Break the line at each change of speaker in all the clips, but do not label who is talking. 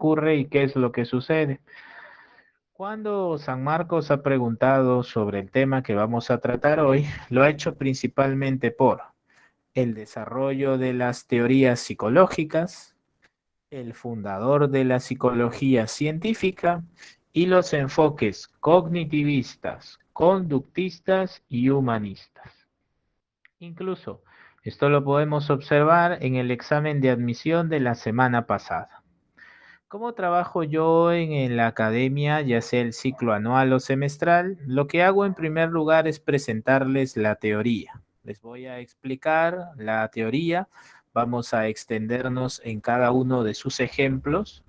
ocurre y qué es lo que sucede. Cuando San Marcos ha preguntado sobre el tema que vamos a tratar hoy, lo ha hecho principalmente por el desarrollo de las teorías psicológicas, el fundador de la psicología científica y los enfoques cognitivistas, conductistas y humanistas. Incluso esto lo podemos observar en el examen de admisión de la semana pasada. ¿Cómo trabajo yo en la academia, ya sea el ciclo anual o semestral? Lo que hago en primer lugar es presentarles la teoría. Les voy a explicar la teoría, vamos a extendernos en cada uno de sus ejemplos.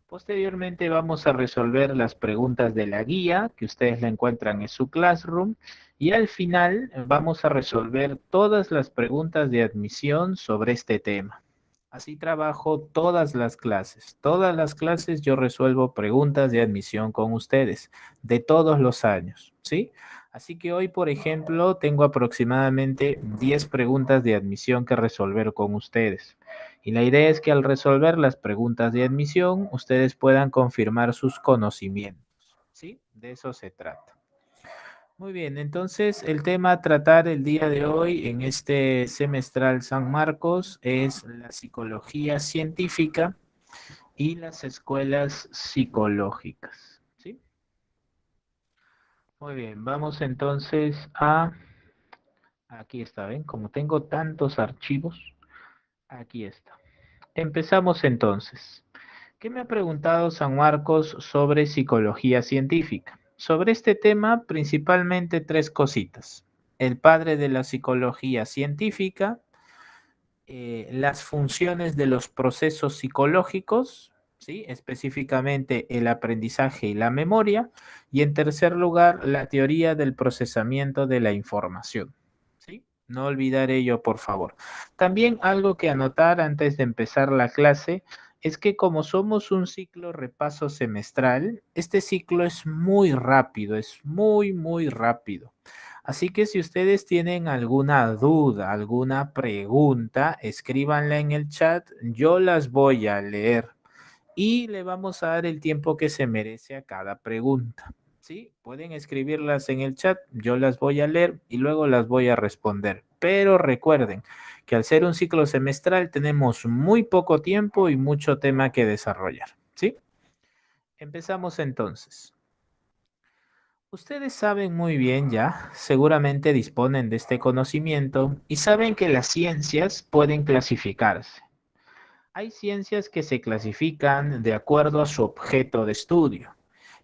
Posteriormente vamos a resolver las preguntas de la guía, que ustedes la encuentran en su Classroom, y al final vamos a resolver todas las preguntas de admisión sobre este tema. Así trabajo todas las clases. Todas las clases yo resuelvo preguntas de admisión con ustedes, de todos los años, ¿sí? Así que hoy, por ejemplo, tengo aproximadamente 10 preguntas de admisión que resolver con ustedes. Y la idea es que al resolver las preguntas de admisión, ustedes puedan confirmar sus conocimientos, ¿sí? De eso se trata. Muy bien, entonces el tema a tratar el día de hoy en este semestral San Marcos es la psicología científica y las escuelas psicológicas, ¿sí? Muy bien, vamos entonces a... Aquí está, ¿ven? Como tengo tantos archivos, aquí está. Empezamos entonces. ¿Qué me ha preguntado San Marcos sobre psicología científica? Sobre este tema, principalmente tres cositas. El padre de la psicología científica, las funciones de los procesos psicológicos, ¿sí? Específicamente el aprendizaje y la memoria, y en tercer lugar, la teoría del procesamiento de la información. ¿Sí? No olvidar ello, por favor. También algo que anotar antes de empezar la clase es que como somos un ciclo repaso semestral, este ciclo es muy rápido, es muy rápido. Así que si ustedes tienen alguna duda, alguna pregunta, escríbanla en el chat, yo las voy a leer y le vamos a dar el tiempo que se merece a cada pregunta. ¿Sí? Pueden escribirlas en el chat, yo las voy a leer y luego las voy a responder. Pero recuerden que al ser un ciclo semestral tenemos muy poco tiempo y mucho tema que desarrollar. ¿Sí? Empezamos entonces. Ustedes saben muy bien ya, seguramente disponen de este conocimiento y saben que las ciencias pueden clasificarse. Hay ciencias que se clasifican de acuerdo a su objeto de estudio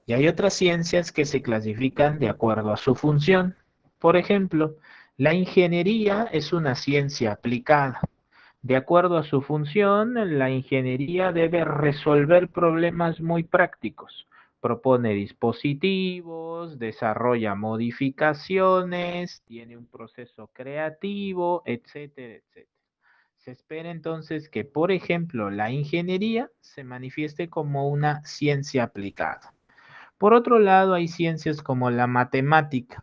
y hay otras ciencias que se clasifican de acuerdo a su función. Por ejemplo, la ingeniería es una ciencia aplicada. De acuerdo a su función, la ingeniería debe resolver problemas muy prácticos. Propone dispositivos, desarrolla modificaciones, tiene un proceso creativo, etcétera, etcétera. Se espera entonces que, por ejemplo, la ingeniería se manifieste como una ciencia aplicada. Por otro lado, hay ciencias como la matemática.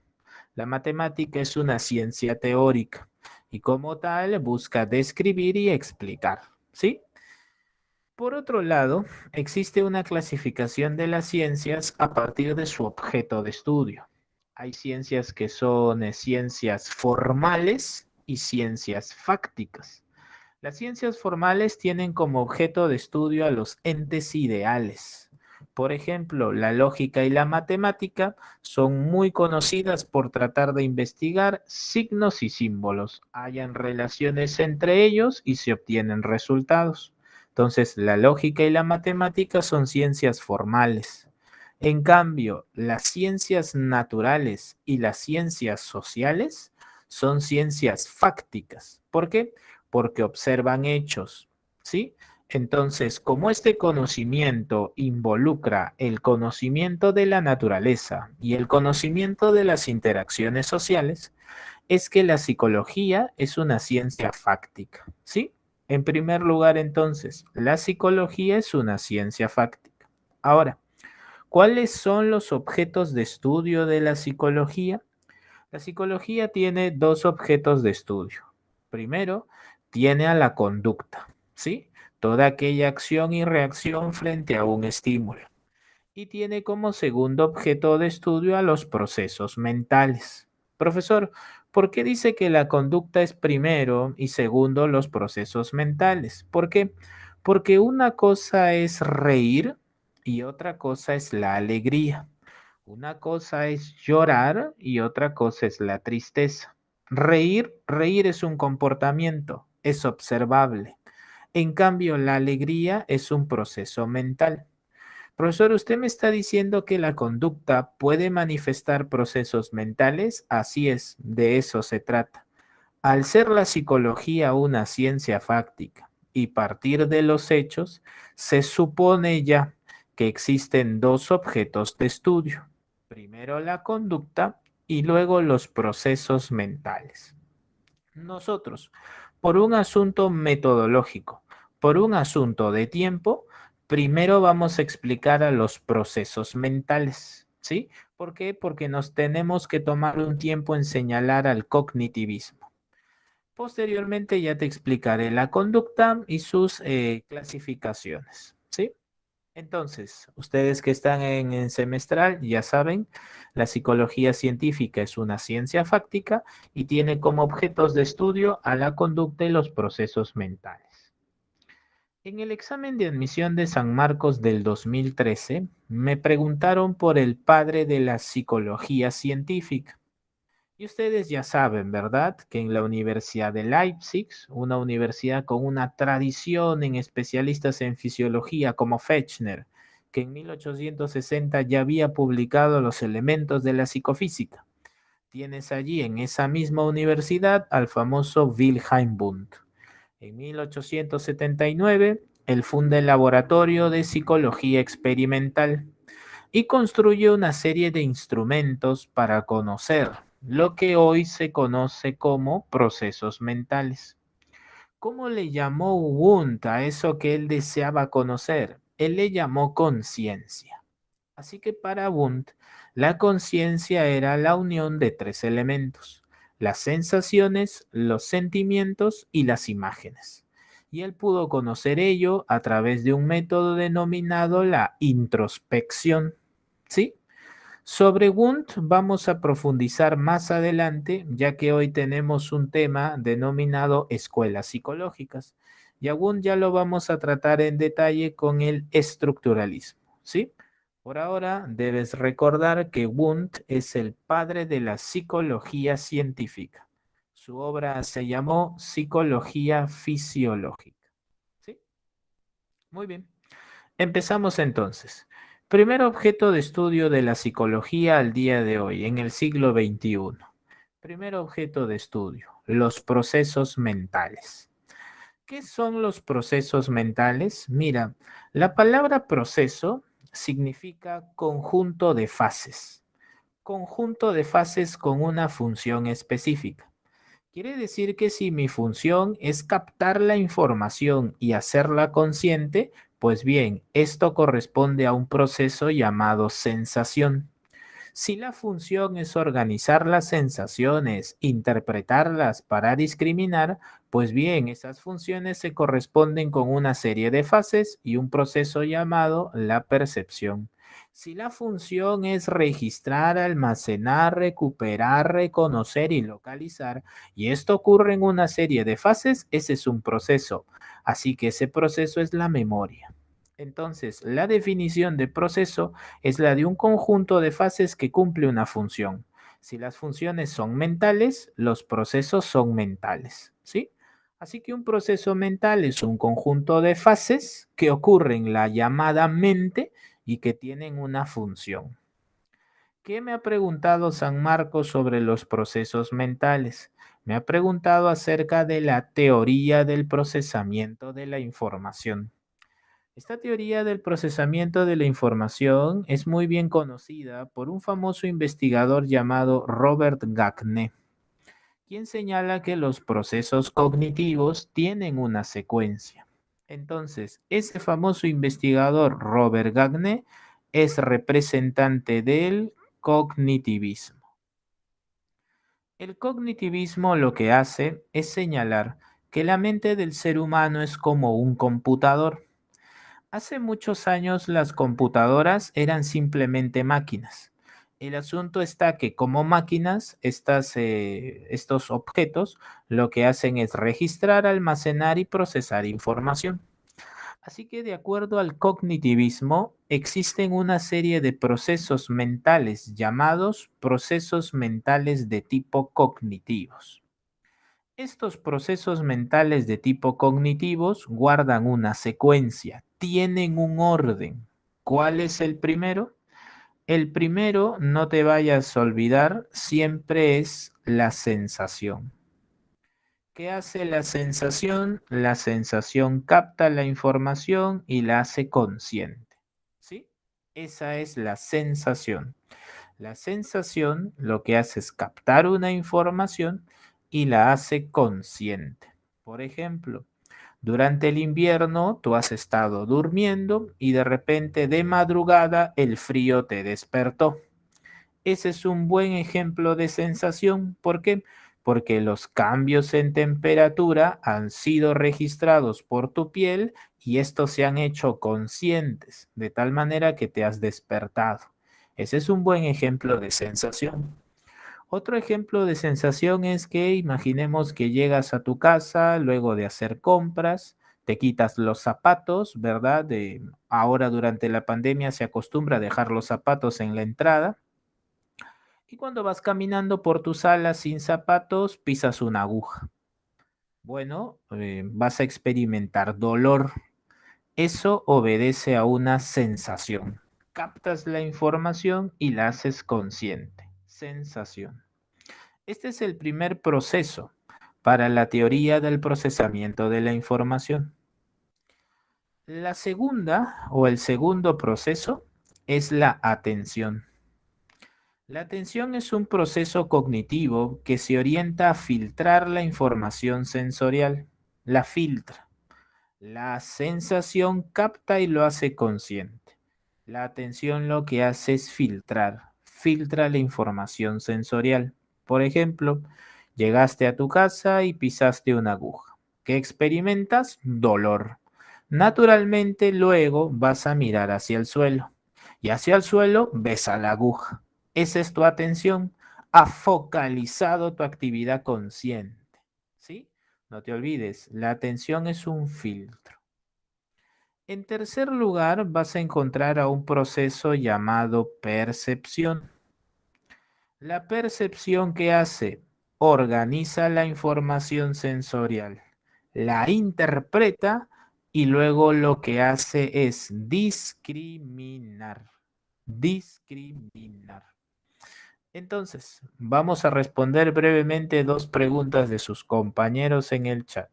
La matemática es una ciencia teórica y como tal busca describir y explicar, ¿sí? Por otro lado, existe una clasificación de las ciencias a partir de su objeto de estudio. Hay ciencias que son ciencias formales y ciencias fácticas. Las ciencias formales tienen como objeto de estudio a los entes ideales. Por ejemplo, la lógica y la matemática son muy conocidas por tratar de investigar signos y símbolos. Hayan relaciones entre ellos y se obtienen resultados. Entonces, la lógica y la matemática son ciencias formales. En cambio, las ciencias naturales y las ciencias sociales son ciencias fácticas. ¿Por qué? Porque observan hechos, ¿sí? Entonces, como este conocimiento involucra el conocimiento de la naturaleza y el conocimiento de las interacciones sociales, es que la psicología es una ciencia fáctica, ¿sí? En primer lugar, entonces, la psicología es una ciencia fáctica. Ahora, ¿cuáles son los objetos de estudio de la psicología? La psicología tiene dos objetos de estudio. Primero, tiene a la conducta, ¿sí? toda aquella acción y reacción frente a un estímulo. Y tiene como segundo objeto de estudio a los procesos mentales. Profesor, ¿por qué dice que la conducta es primero y segundo los procesos mentales? ¿Por qué? Porque una cosa es reír y otra cosa es la alegría. Una cosa es llorar y otra cosa es la tristeza. Reír es un comportamiento, es observable. En cambio, la alegría es un proceso mental. Profesor, usted me está diciendo que la conducta puede manifestar procesos mentales. Así es, de eso se trata. Al ser la psicología una ciencia fáctica y partir de los hechos, se supone ya que existen dos objetos de estudio. Primero la conducta y luego los procesos mentales. Nosotros, por un asunto metodológico, por un asunto de tiempo, primero vamos a explicar a los procesos mentales, ¿sí? ¿Por qué? Porque nos tenemos que tomar un tiempo en señalar al cognitivismo. Posteriormente ya te explicaré la conducta y sus clasificaciones, ¿sí? Entonces, ustedes que están en semestral ya saben, la psicología científica es una ciencia fáctica y tiene como objetos de estudio a la conducta y los procesos mentales. En el examen de admisión de San Marcos del 2013, me preguntaron por el padre de la psicología científica. Y ustedes ya saben, ¿verdad? Que en la Universidad de Leipzig, una universidad con una tradición en especialistas en fisiología como Fechner, que en 1860 ya había publicado los elementos de la psicofísica. Tienes allí en esa misma universidad al famoso Wilhelm Wundt. En 1879, él funda el Laboratorio de Psicología Experimental y construye una serie de instrumentos para conocer lo que hoy se conoce como procesos mentales. ¿Cómo le llamó Wundt a eso que él deseaba conocer? Él le llamó conciencia. Así que para Wundt, la conciencia era la unión de tres elementos: las sensaciones, los sentimientos y las imágenes. Y él pudo conocer ello a través de un método denominado la introspección. ¿Sí? Sobre Wundt vamos a profundizar más adelante, ya que hoy tenemos un tema denominado escuelas psicológicas. Y a Wundt ya lo vamos a tratar en detalle con el estructuralismo, ¿sí? Por ahora debes recordar que Wundt es el padre de la psicología científica. Su obra se llamó Psicología Fisiológica, ¿sí? Muy bien. Empezamos entonces. Primer objeto de estudio de la psicología al día de hoy, en el siglo XXI. Primer objeto de estudio, los procesos mentales. ¿Qué son los procesos mentales? Mira, la palabra proceso significa conjunto de fases. Conjunto de fases con una función específica. Quiere decir que si mi función es captar la información y hacerla consciente, pues bien, esto corresponde a un proceso llamado sensación. Si la función es organizar las sensaciones, interpretarlas para discriminar, pues bien, esas funciones se corresponden con una serie de fases y un proceso llamado la percepción. Si la función es registrar, almacenar, recuperar, reconocer y localizar, y esto ocurre en una serie de fases, ese es un proceso. Así que ese proceso es la memoria. Entonces, la definición de proceso es la de un conjunto de fases que cumple una función. Si las funciones son mentales, los procesos son mentales, ¿sí? Así que un proceso mental es un conjunto de fases que ocurren en la llamada mente y que tienen una función. ¿Qué me ha preguntado San Marcos sobre los procesos mentales? Me ha preguntado acerca de la teoría del procesamiento de la información. Esta teoría del procesamiento de la información es muy bien conocida por un famoso investigador llamado Robert Gagné, quien señala que los procesos cognitivos tienen una secuencia. Entonces, ese famoso investigador Robert Gagné es representante del cognitivismo. El cognitivismo lo que hace es señalar que la mente del ser humano es como un computador. Hace muchos años las computadoras eran simplemente máquinas. El asunto está que como máquinas, estos objetos lo que hacen es registrar, almacenar y procesar información. Así que de acuerdo al cognitivismo, existen una serie de procesos mentales llamados procesos mentales de tipo cognitivos. Estos procesos mentales de tipo cognitivos guardan una secuencia, tienen un orden. ¿Cuál es el primero? El primero, no te vayas a olvidar, siempre es la sensación. ¿Qué hace la sensación? La sensación capta la información y la hace consciente. ¿Sí? Esa es la sensación. La sensación lo que hace es captar una información y la hace consciente. Por ejemplo, durante el invierno tú has estado durmiendo y de repente de madrugada el frío te despertó. Ese es un buen ejemplo de sensación. ¿Por qué? Porque los cambios en temperatura han sido registrados por tu piel y estos se han hecho conscientes, de tal manera que te has despertado. Ese es un buen ejemplo de sensación. Otro ejemplo de sensación es que imaginemos que llegas a tu casa luego de hacer compras, te quitas los zapatos, ¿verdad? Ahora durante la pandemia se acostumbra a dejar los zapatos en la entrada. Y cuando vas caminando por tu sala sin zapatos, pisas una aguja. Bueno, vas a experimentar dolor. Eso obedece a una sensación. Captas la información y la haces consciente. Sensación. Este es el primer proceso para la teoría del procesamiento de la información. La segunda o el segundo proceso es la atención. La atención es un proceso cognitivo que se orienta a filtrar la información sensorial. La filtra. La sensación capta y lo hace consciente. La atención lo que hace es filtrar. Filtra la información sensorial. Por ejemplo, llegaste a tu casa y pisaste una aguja. ¿Qué experimentas? Dolor. Naturalmente luego vas a mirar hacia el suelo y hacia el suelo ves a la aguja. Esa es tu atención. Ha focalizado tu actividad consciente. ¿Sí? No te olvides, la atención es un filtro. En tercer lugar, vas a encontrar a un proceso llamado percepción. La percepción que hace, organiza la información sensorial, la interpreta y luego lo que hace es discriminar. Discriminar. Entonces, vamos a responder brevemente dos preguntas de sus compañeros en el chat.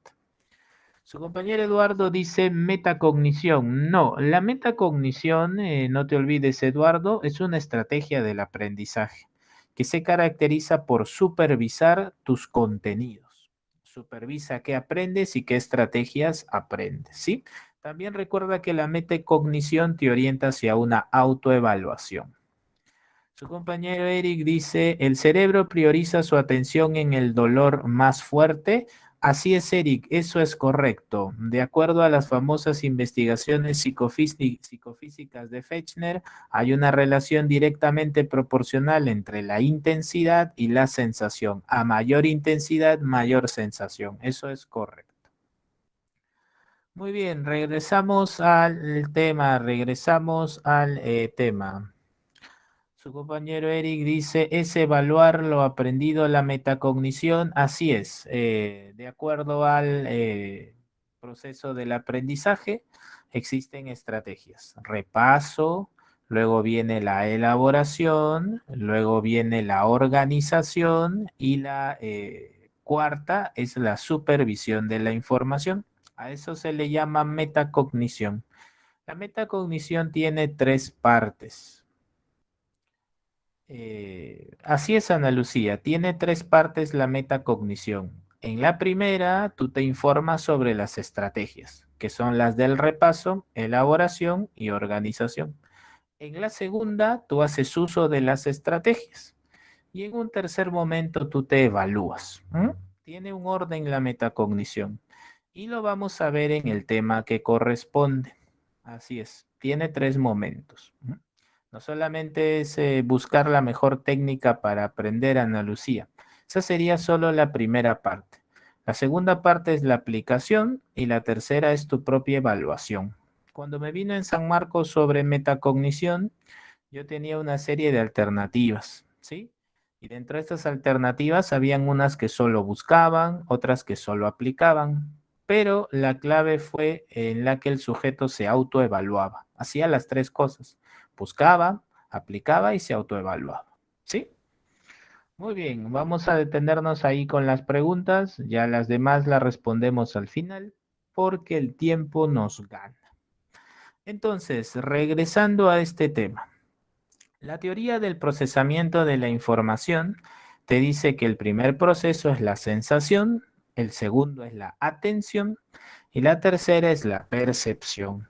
Su compañero Eduardo dice metacognición. No, la metacognición, no te olvides Eduardo, es una estrategia del aprendizaje que se caracteriza por supervisar tus contenidos. Supervisa qué aprendes y qué estrategias aprendes, ¿sí? También recuerda que la metacognición te orienta hacia una autoevaluación. Su compañero Eric dice, el cerebro prioriza su atención en el dolor más fuerte. Así es, Eric, eso es correcto. De acuerdo a las famosas investigaciones psicofísicas de Fechner, hay una relación directamente proporcional entre la intensidad y la sensación. A mayor intensidad, mayor sensación. Eso es correcto. Muy bien, regresamos al tema. Su compañero Eric dice, es evaluar lo aprendido, la metacognición. Así es, de acuerdo al proceso del aprendizaje, existen estrategias. Repaso, luego viene la elaboración, luego viene la organización y la cuarta es la supervisión de la información. A eso se le llama metacognición. La metacognición tiene tres partes. Así es, Ana Lucía. Tiene tres partes la metacognición. En la primera, tú te informas sobre las estrategias, que son las del repaso, elaboración y organización. En la segunda, tú haces uso de las estrategias. Y en un tercer momento, tú te evalúas. ¿Mm? Tiene un orden la metacognición. Y lo vamos a ver en el tema que corresponde. Así es, tiene 3 momentos. No solamente es buscar la mejor técnica para aprender, Ana Lucía. Esa sería solo la primera parte. La segunda parte es la aplicación y la tercera es tu propia evaluación. Cuando me vino en San Marcos sobre metacognición, yo tenía una serie de alternativas, ¿sí? Y dentro de estas alternativas habían unas que solo buscaban, otras que solo aplicaban, pero la clave fue en la que el sujeto se autoevaluaba. Hacía las 3 cosas. Buscaba, aplicaba y se autoevaluaba. ¿Sí? Muy bien, vamos a detenernos ahí con las preguntas. Ya las demás las respondemos al final porque el tiempo nos gana. Entonces, regresando a este tema. La teoría del procesamiento de la información te dice que el primer proceso es la sensación, el segundo es la atención y la tercera es la percepción.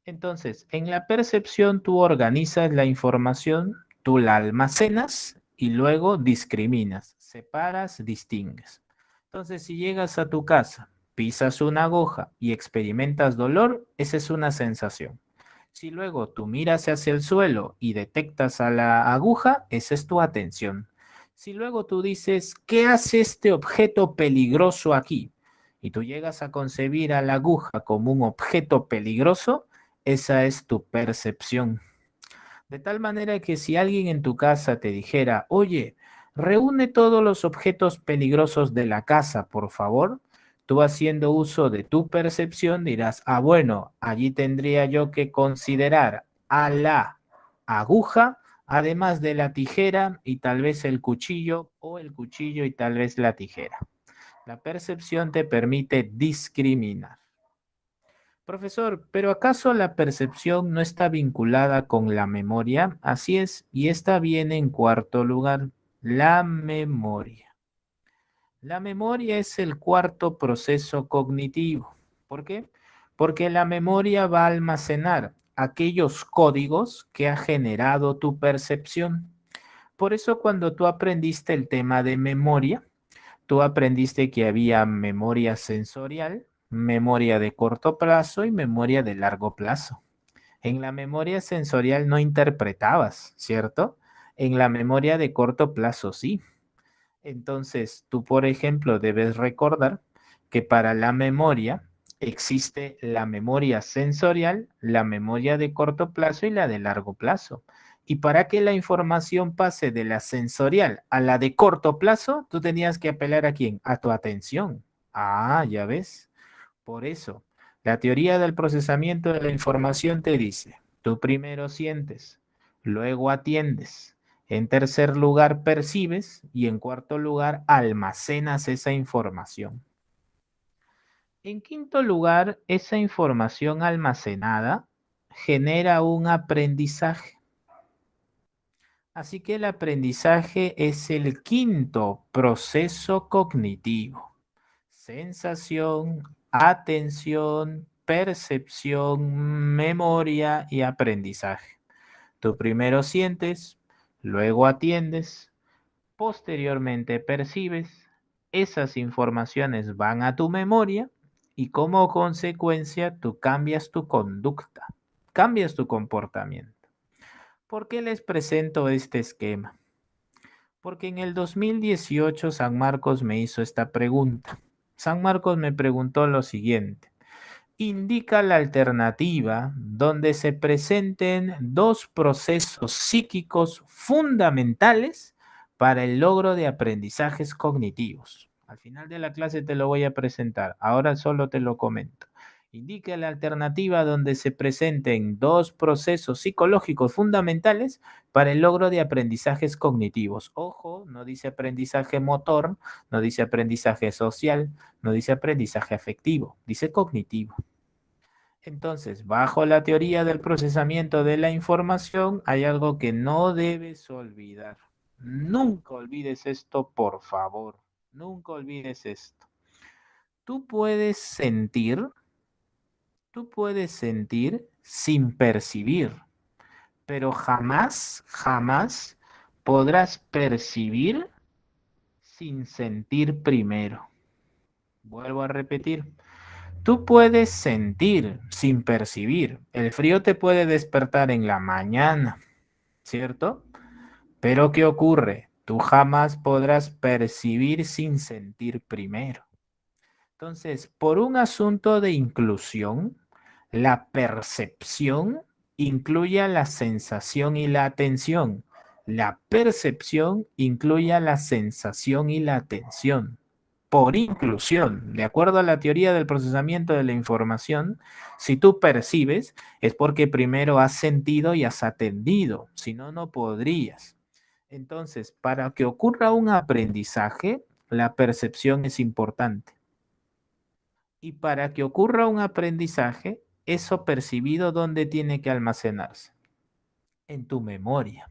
Entonces, en la percepción tú organizas la información, tú la almacenas y luego discriminas, separas, distingues. Entonces, si llegas a tu casa, pisas una aguja y experimentas dolor, esa es una sensación. Si luego tú miras hacia el suelo y detectas a la aguja, esa es tu atención. Si luego tú dices, ¿qué hace este objeto peligroso aquí? Y tú llegas a concebir a la aguja como un objeto peligroso, esa es tu percepción. De tal manera que si alguien en tu casa te dijera, oye, reúne todos los objetos peligrosos de la casa, por favor, tú haciendo uso de tu percepción dirás, ah, bueno, allí tendría yo que considerar a la aguja, además de la tijera y tal vez el cuchillo, o el cuchillo y tal vez la tijera. La percepción te permite discriminar. Profesor, ¿pero acaso la percepción no está vinculada con la memoria? Así es, y esta viene en cuarto lugar, la memoria. La memoria es el cuarto proceso cognitivo. ¿Por qué? Porque la memoria va a almacenar aquellos códigos que ha generado tu percepción. Por eso cuando tú aprendiste el tema de memoria, tú aprendiste que había memoria sensorial, memoria de corto plazo y memoria de largo plazo. En la memoria sensorial no interpretabas, ¿cierto? En la memoria de corto plazo sí. Entonces, tú, por ejemplo, debes recordar que para la memoria existe la memoria sensorial, la memoria de corto plazo y la de largo plazo. Y para que la información pase de la sensorial a la de corto plazo, tú tenías que apelar a quién? A tu atención. Ah, ya ves. Por eso, la teoría del procesamiento de la información te dice, tú primero sientes, luego atiendes, en tercer lugar percibes y en cuarto lugar almacenas esa información. En quinto lugar, esa información almacenada genera un aprendizaje. Así que el aprendizaje es el quinto proceso cognitivo. Sensación, atención, percepción, memoria y aprendizaje. Tú primero sientes, luego atiendes, posteriormente percibes, esas informaciones van a tu memoria y como consecuencia tú cambias tu conducta, cambias tu comportamiento. ¿Por qué les presento este esquema? Porque en el 2018 San Marcos me hizo esta pregunta. San Marcos me preguntó lo siguiente. Indica la alternativa donde se presenten 2 procesos psíquicos fundamentales para el logro de aprendizajes cognitivos. Al final de la clase te lo voy a presentar, ahora solo te lo comento. Indica la alternativa donde se presenten 2 procesos psicológicos fundamentales para el logro de aprendizajes cognitivos. Ojo, no dice aprendizaje motor, no dice aprendizaje social, no dice aprendizaje afectivo, dice cognitivo. Entonces, bajo la teoría del procesamiento de la información, hay algo que no debes olvidar. Nunca olvides esto, por favor. Nunca olvides esto. Tú puedes sentir, tú puedes sentir sin percibir, pero jamás, jamás podrás percibir sin sentir primero. Vuelvo a repetir. Tú puedes sentir sin percibir. El frío te puede despertar en la mañana, ¿cierto? Pero ¿qué ocurre? Tú jamás podrás percibir sin sentir primero. Entonces, por un asunto de inclusión, la percepción incluye a la sensación y la atención. La percepción incluye a la sensación y la atención. Por inclusión, de acuerdo a la teoría del procesamiento de la información, si tú percibes es porque primero has sentido y has atendido, si no, no podrías. Entonces, para que ocurra un aprendizaje, la percepción es importante. Y para que ocurra un aprendizaje, eso percibido, ¿dónde tiene que almacenarse? En tu memoria.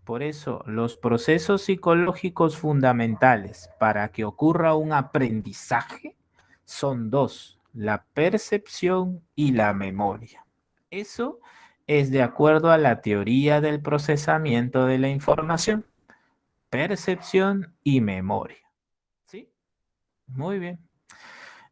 Por eso, los procesos psicológicos fundamentales para que ocurra un aprendizaje son dos, la percepción y la memoria. Eso es de acuerdo a la teoría del procesamiento de la información, percepción y memoria. ¿Sí? Muy bien.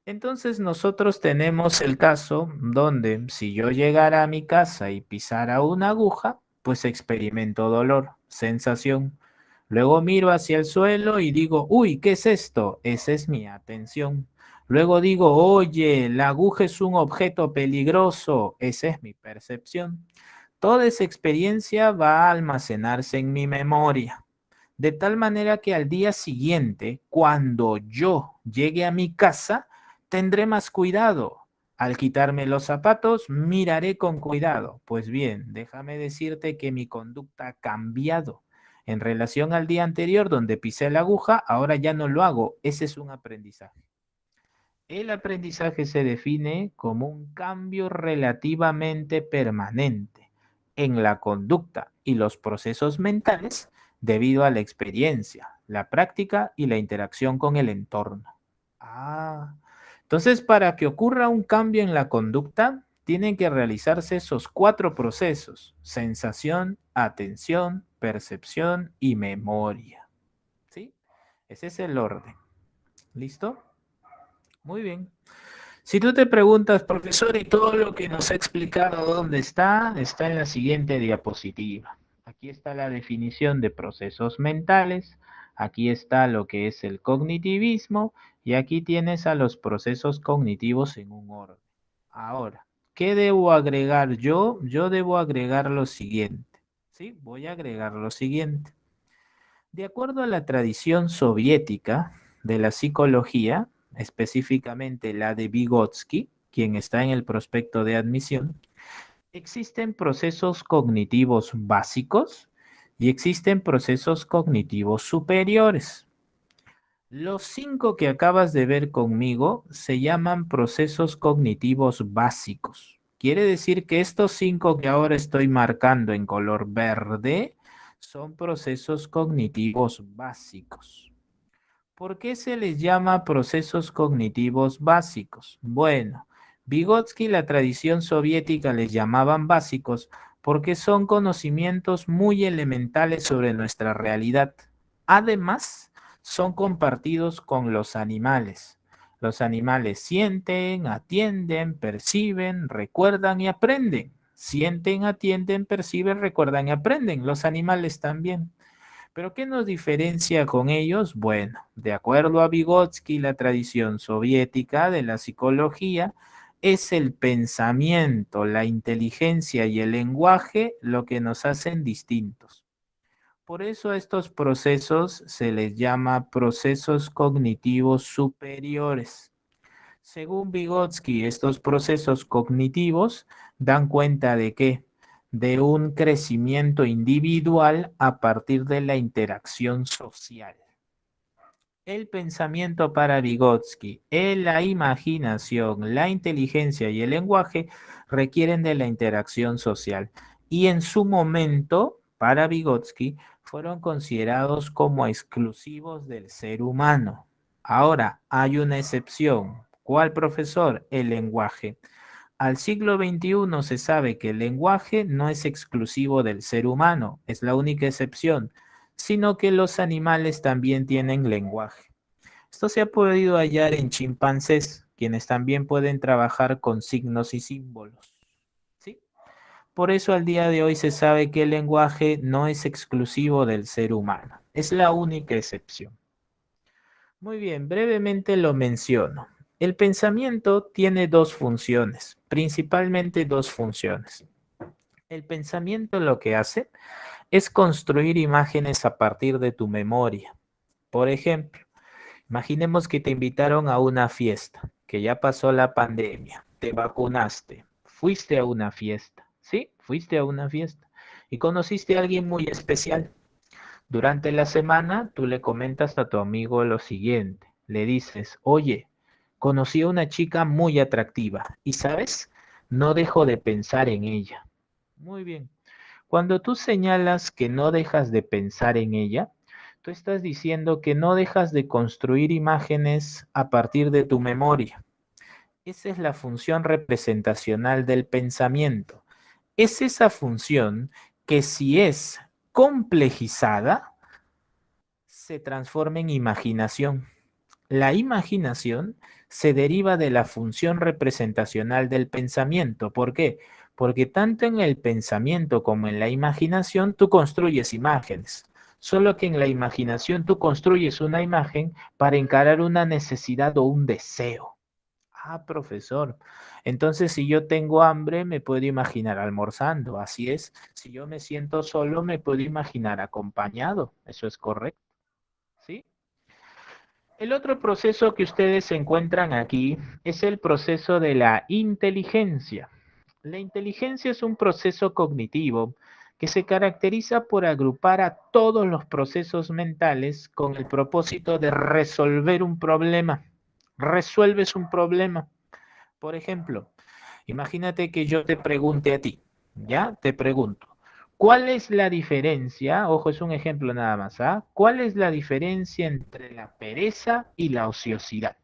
Entonces nosotros tenemos el caso donde si yo llegara a mi casa y pisara una aguja, pues experimento dolor, sensación. Luego miro hacia el suelo y digo, uy, ¿qué es esto? Esa es mi atención. Luego digo, oye, la aguja es un objeto peligroso. Esa es mi percepción. Toda esa experiencia va a almacenarse en mi memoria. De tal manera que al día siguiente, cuando yo llegue a mi casa, tendré más cuidado. Al quitarme los zapatos, miraré con cuidado. Pues bien, déjame decirte que mi conducta ha cambiado. En relación al día anterior donde pisé la aguja, ahora ya no lo hago. Ese es un aprendizaje. El aprendizaje se define como un cambio relativamente permanente en la conducta y los procesos mentales debido a la experiencia, la práctica y la interacción con el entorno. Ah, entonces para que ocurra un cambio en la conducta, tienen que realizarse esos cuatro procesos: sensación, atención, percepción y memoria. ¿Sí? Ese es el orden. ¿Listo? Muy bien. Si tú te preguntas, profesor, y todo lo que nos ha explicado, ¿dónde está? Está en la siguiente diapositiva. Aquí está la definición de procesos mentales, aquí está lo que es el cognitivismo y aquí tienes a los procesos cognitivos en un orden. Ahora, ¿qué debo agregar yo? Yo debo agregar lo siguiente. ¿Sí? Voy a agregar lo siguiente. De acuerdo a la tradición soviética de la psicología, específicamente la de Vygotsky, quien está en el prospecto de admisión, existen procesos cognitivos básicos y existen procesos cognitivos superiores. Los 5 que acabas de ver conmigo se llaman procesos cognitivos básicos. Quiere decir que estos 5 que ahora estoy marcando en color verde son procesos cognitivos básicos. ¿Por qué se les llama procesos cognitivos básicos? Bueno, Vygotsky y la tradición soviética les llamaban básicos porque son conocimientos muy elementales sobre nuestra realidad. Además, son compartidos con los animales. Los animales sienten, atienden, perciben, recuerdan y aprenden. Sienten, atienden, perciben, recuerdan y aprenden. Los animales también. ¿Pero qué nos diferencia con ellos? Bueno, de acuerdo a Vygotsky, la tradición soviética de la psicología, es el pensamiento, la inteligencia y el lenguaje lo que nos hacen distintos. Por eso a estos procesos se les llama procesos cognitivos superiores. Según Vygotsky, estos procesos cognitivos dan cuenta de qué? De un crecimiento individual a partir de la interacción social. El pensamiento para Vygotsky, la imaginación, la inteligencia y el lenguaje requieren de la interacción social y en su momento, para Vygotsky, fueron considerados como exclusivos del ser humano. Ahora, hay una excepción. ¿Cuál, profesor? El lenguaje. Al siglo XXI se sabe que el lenguaje no es exclusivo del ser humano, es la única excepción, sino que los animales también tienen lenguaje. Esto se ha podido hallar en chimpancés. quienes también pueden trabajar con signos y símbolos. ¿Sí? Por eso al día de hoy se sabe que el lenguaje no es exclusivo del ser humano, es la única excepción. Muy bien, brevemente lo menciono. El pensamiento tiene dos funciones, principalmente dos funciones. El pensamiento lo que hace es construir imágenes a partir de tu memoria. Por ejemplo, imaginemos que te invitaron a una fiesta, que ya pasó la pandemia, te vacunaste, fuiste a una fiesta, ¿sí? Fuiste a una fiesta y conociste a alguien muy especial. Durante la semana, tú le comentas a tu amigo lo siguiente. Le dices, oye, conocí a una chica muy atractiva y, ¿sabes? No dejo de pensar en ella. Muy bien. Cuando tú señalas que no dejas de pensar en ella, tú estás diciendo que no dejas de construir imágenes a partir de tu memoria. Esa es la función representacional del pensamiento. Es esa función que si es complejizada, se transforma en imaginación. La imaginación se deriva de la función representacional del pensamiento. ¿Por qué? Porque tanto en el pensamiento como en la imaginación tú construyes imágenes. Solo que en la imaginación tú construyes una imagen para encarar una necesidad o un deseo. Ah, profesor. Entonces, si yo tengo hambre, me puedo imaginar almorzando. Así es. Si yo me siento solo, me puedo imaginar acompañado. Eso es correcto. ¿Sí? El otro proceso que ustedes encuentran aquí es el proceso de la inteligencia. La inteligencia es un proceso cognitivo que se caracteriza por agrupar a todos los procesos mentales con el propósito de resolver un problema. Resuelves un problema. Por ejemplo, imagínate que yo te pregunte a ti, ¿ya? Te pregunto, ¿cuál es la diferencia? Ojo, es un ejemplo nada más, ¿ah? ¿Cuál es la diferencia entre la pereza y la ociosidad?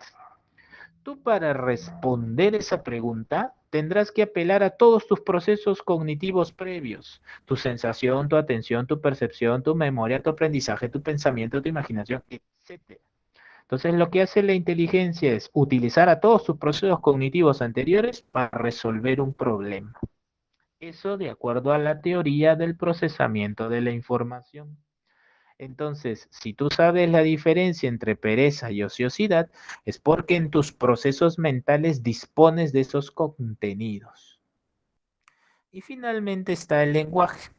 Tú para responder esa pregunta tendrás que apelar a todos tus procesos cognitivos previos, tu sensación, tu atención, tu percepción, tu memoria, tu aprendizaje, tu pensamiento, tu imaginación, etcétera. Entonces, lo que hace la inteligencia es utilizar a todos sus procesos cognitivos anteriores para resolver un problema. Eso de acuerdo a la teoría del procesamiento de la información. Entonces, si tú sabes la diferencia entre pereza y ociosidad, es porque en tus procesos mentales dispones de esos contenidos. Y finalmente está el lenguaje.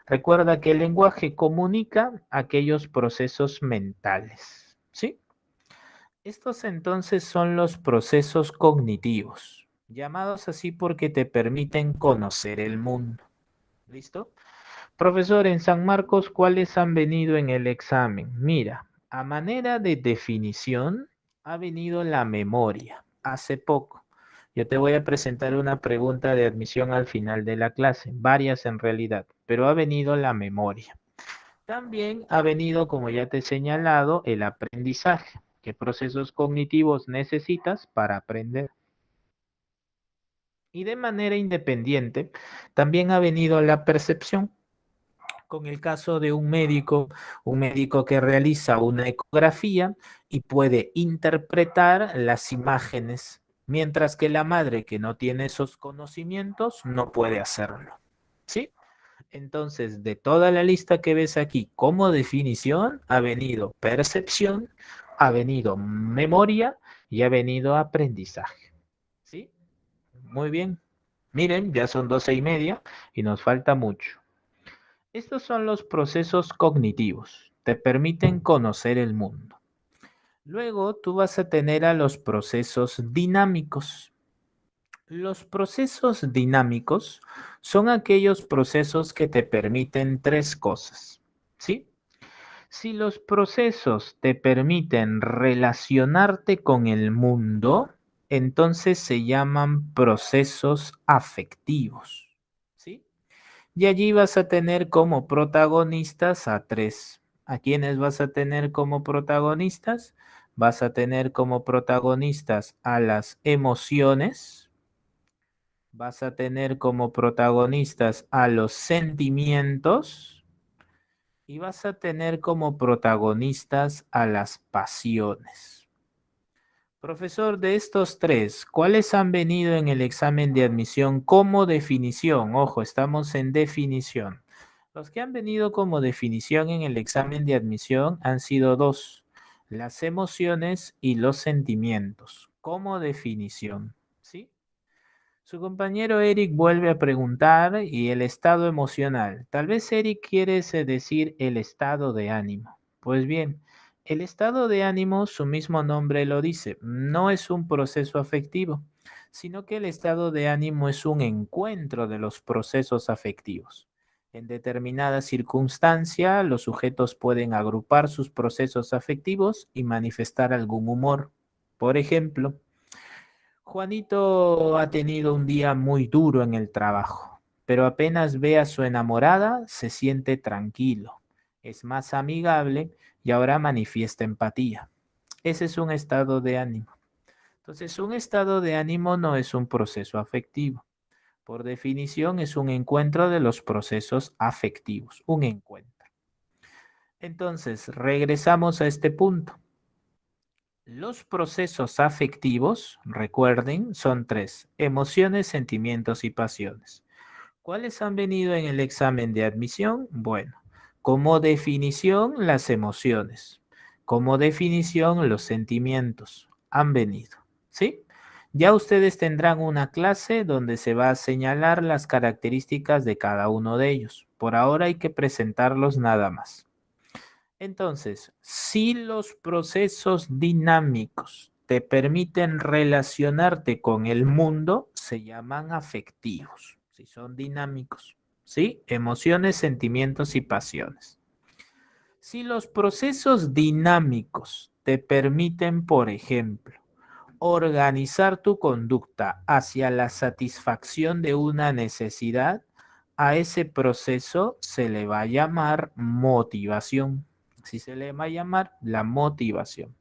Recuerda que el lenguaje comunica aquellos procesos mentales. ¿Sí? Estos entonces son los procesos cognitivos, llamados así porque te permiten conocer el mundo. ¿Listo? Profesor, en San Marcos, ¿cuáles han venido en el examen? Mira, a manera de definición, ha venido la memoria, hace poco. Yo te voy a presentar una pregunta de admisión al final de la clase, varias en realidad, pero ha venido la memoria. También ha venido, como ya te he señalado, el aprendizaje. ¿Qué procesos cognitivos necesitas para aprender? Y de manera independiente, también ha venido la percepción. Con el caso de un médico que realiza una ecografía y puede interpretar las imágenes, mientras que la madre que no tiene esos conocimientos no puede hacerlo. ¿Sí? Entonces, de toda la lista que ves aquí como definición, ha venido percepción, ha venido memoria y ha venido aprendizaje. ¿Sí? Muy bien. Miren, ya son 12:30 y nos falta mucho. Estos son los procesos cognitivos. Te permiten conocer el mundo. Luego tú vas a tener a los procesos dinámicos. Los procesos dinámicos son aquellos procesos que te permiten tres cosas, ¿sí? Si los procesos te permiten relacionarte con el mundo, entonces se llaman procesos afectivos, ¿sí? Y allí vas a tener como protagonistas a tres. ¿A quiénes vas a tener como protagonistas? Vas a tener como protagonistas a las emociones, vas a tener como protagonistas a los sentimientos y vas a tener como protagonistas a las pasiones. Profesor, de estos tres, ¿cuáles han venido en el examen de admisión como definición? Ojo, estamos en definición. Los que han venido como definición en el examen de admisión han sido dos, las emociones y los sentimientos, como definición, ¿sí? Su compañero Eric vuelve a preguntar y el estado emocional. Tal vez Eric quiere decir el estado de ánimo. Pues bien, el estado de ánimo, su mismo nombre lo dice, no es un proceso afectivo, sino que el estado de ánimo es un encuentro de los procesos afectivos. En determinada circunstancia, los sujetos pueden agrupar sus procesos afectivos y manifestar algún humor. Por ejemplo, Juanito ha tenido un día muy duro en el trabajo, pero apenas ve a su enamorada, se siente tranquilo, es más amigable y ahora manifiesta empatía. Ese es un estado de ánimo. Entonces, un estado de ánimo no es un proceso afectivo. Por definición, es un encuentro de los procesos afectivos, un encuentro. Entonces, regresamos a este punto. Los procesos afectivos, recuerden, son tres: emociones, sentimientos y pasiones. ¿Cuáles han venido en el examen de admisión? Bueno, como definición, las emociones. Como definición, los sentimientos han venido. ¿Sí? Ya ustedes tendrán una clase donde se va a señalar las características de cada uno de ellos. Por ahora hay que presentarlos nada más. Entonces, si los procesos dinámicos te permiten relacionarte con el mundo, se llaman afectivos. Si son dinámicos, ¿sí? Emociones, sentimientos y pasiones. Si los procesos dinámicos te permiten, por ejemplo, organizar tu conducta hacia la satisfacción de una necesidad, a ese proceso se le va a llamar motivación. Así se le va a llamar la motivación.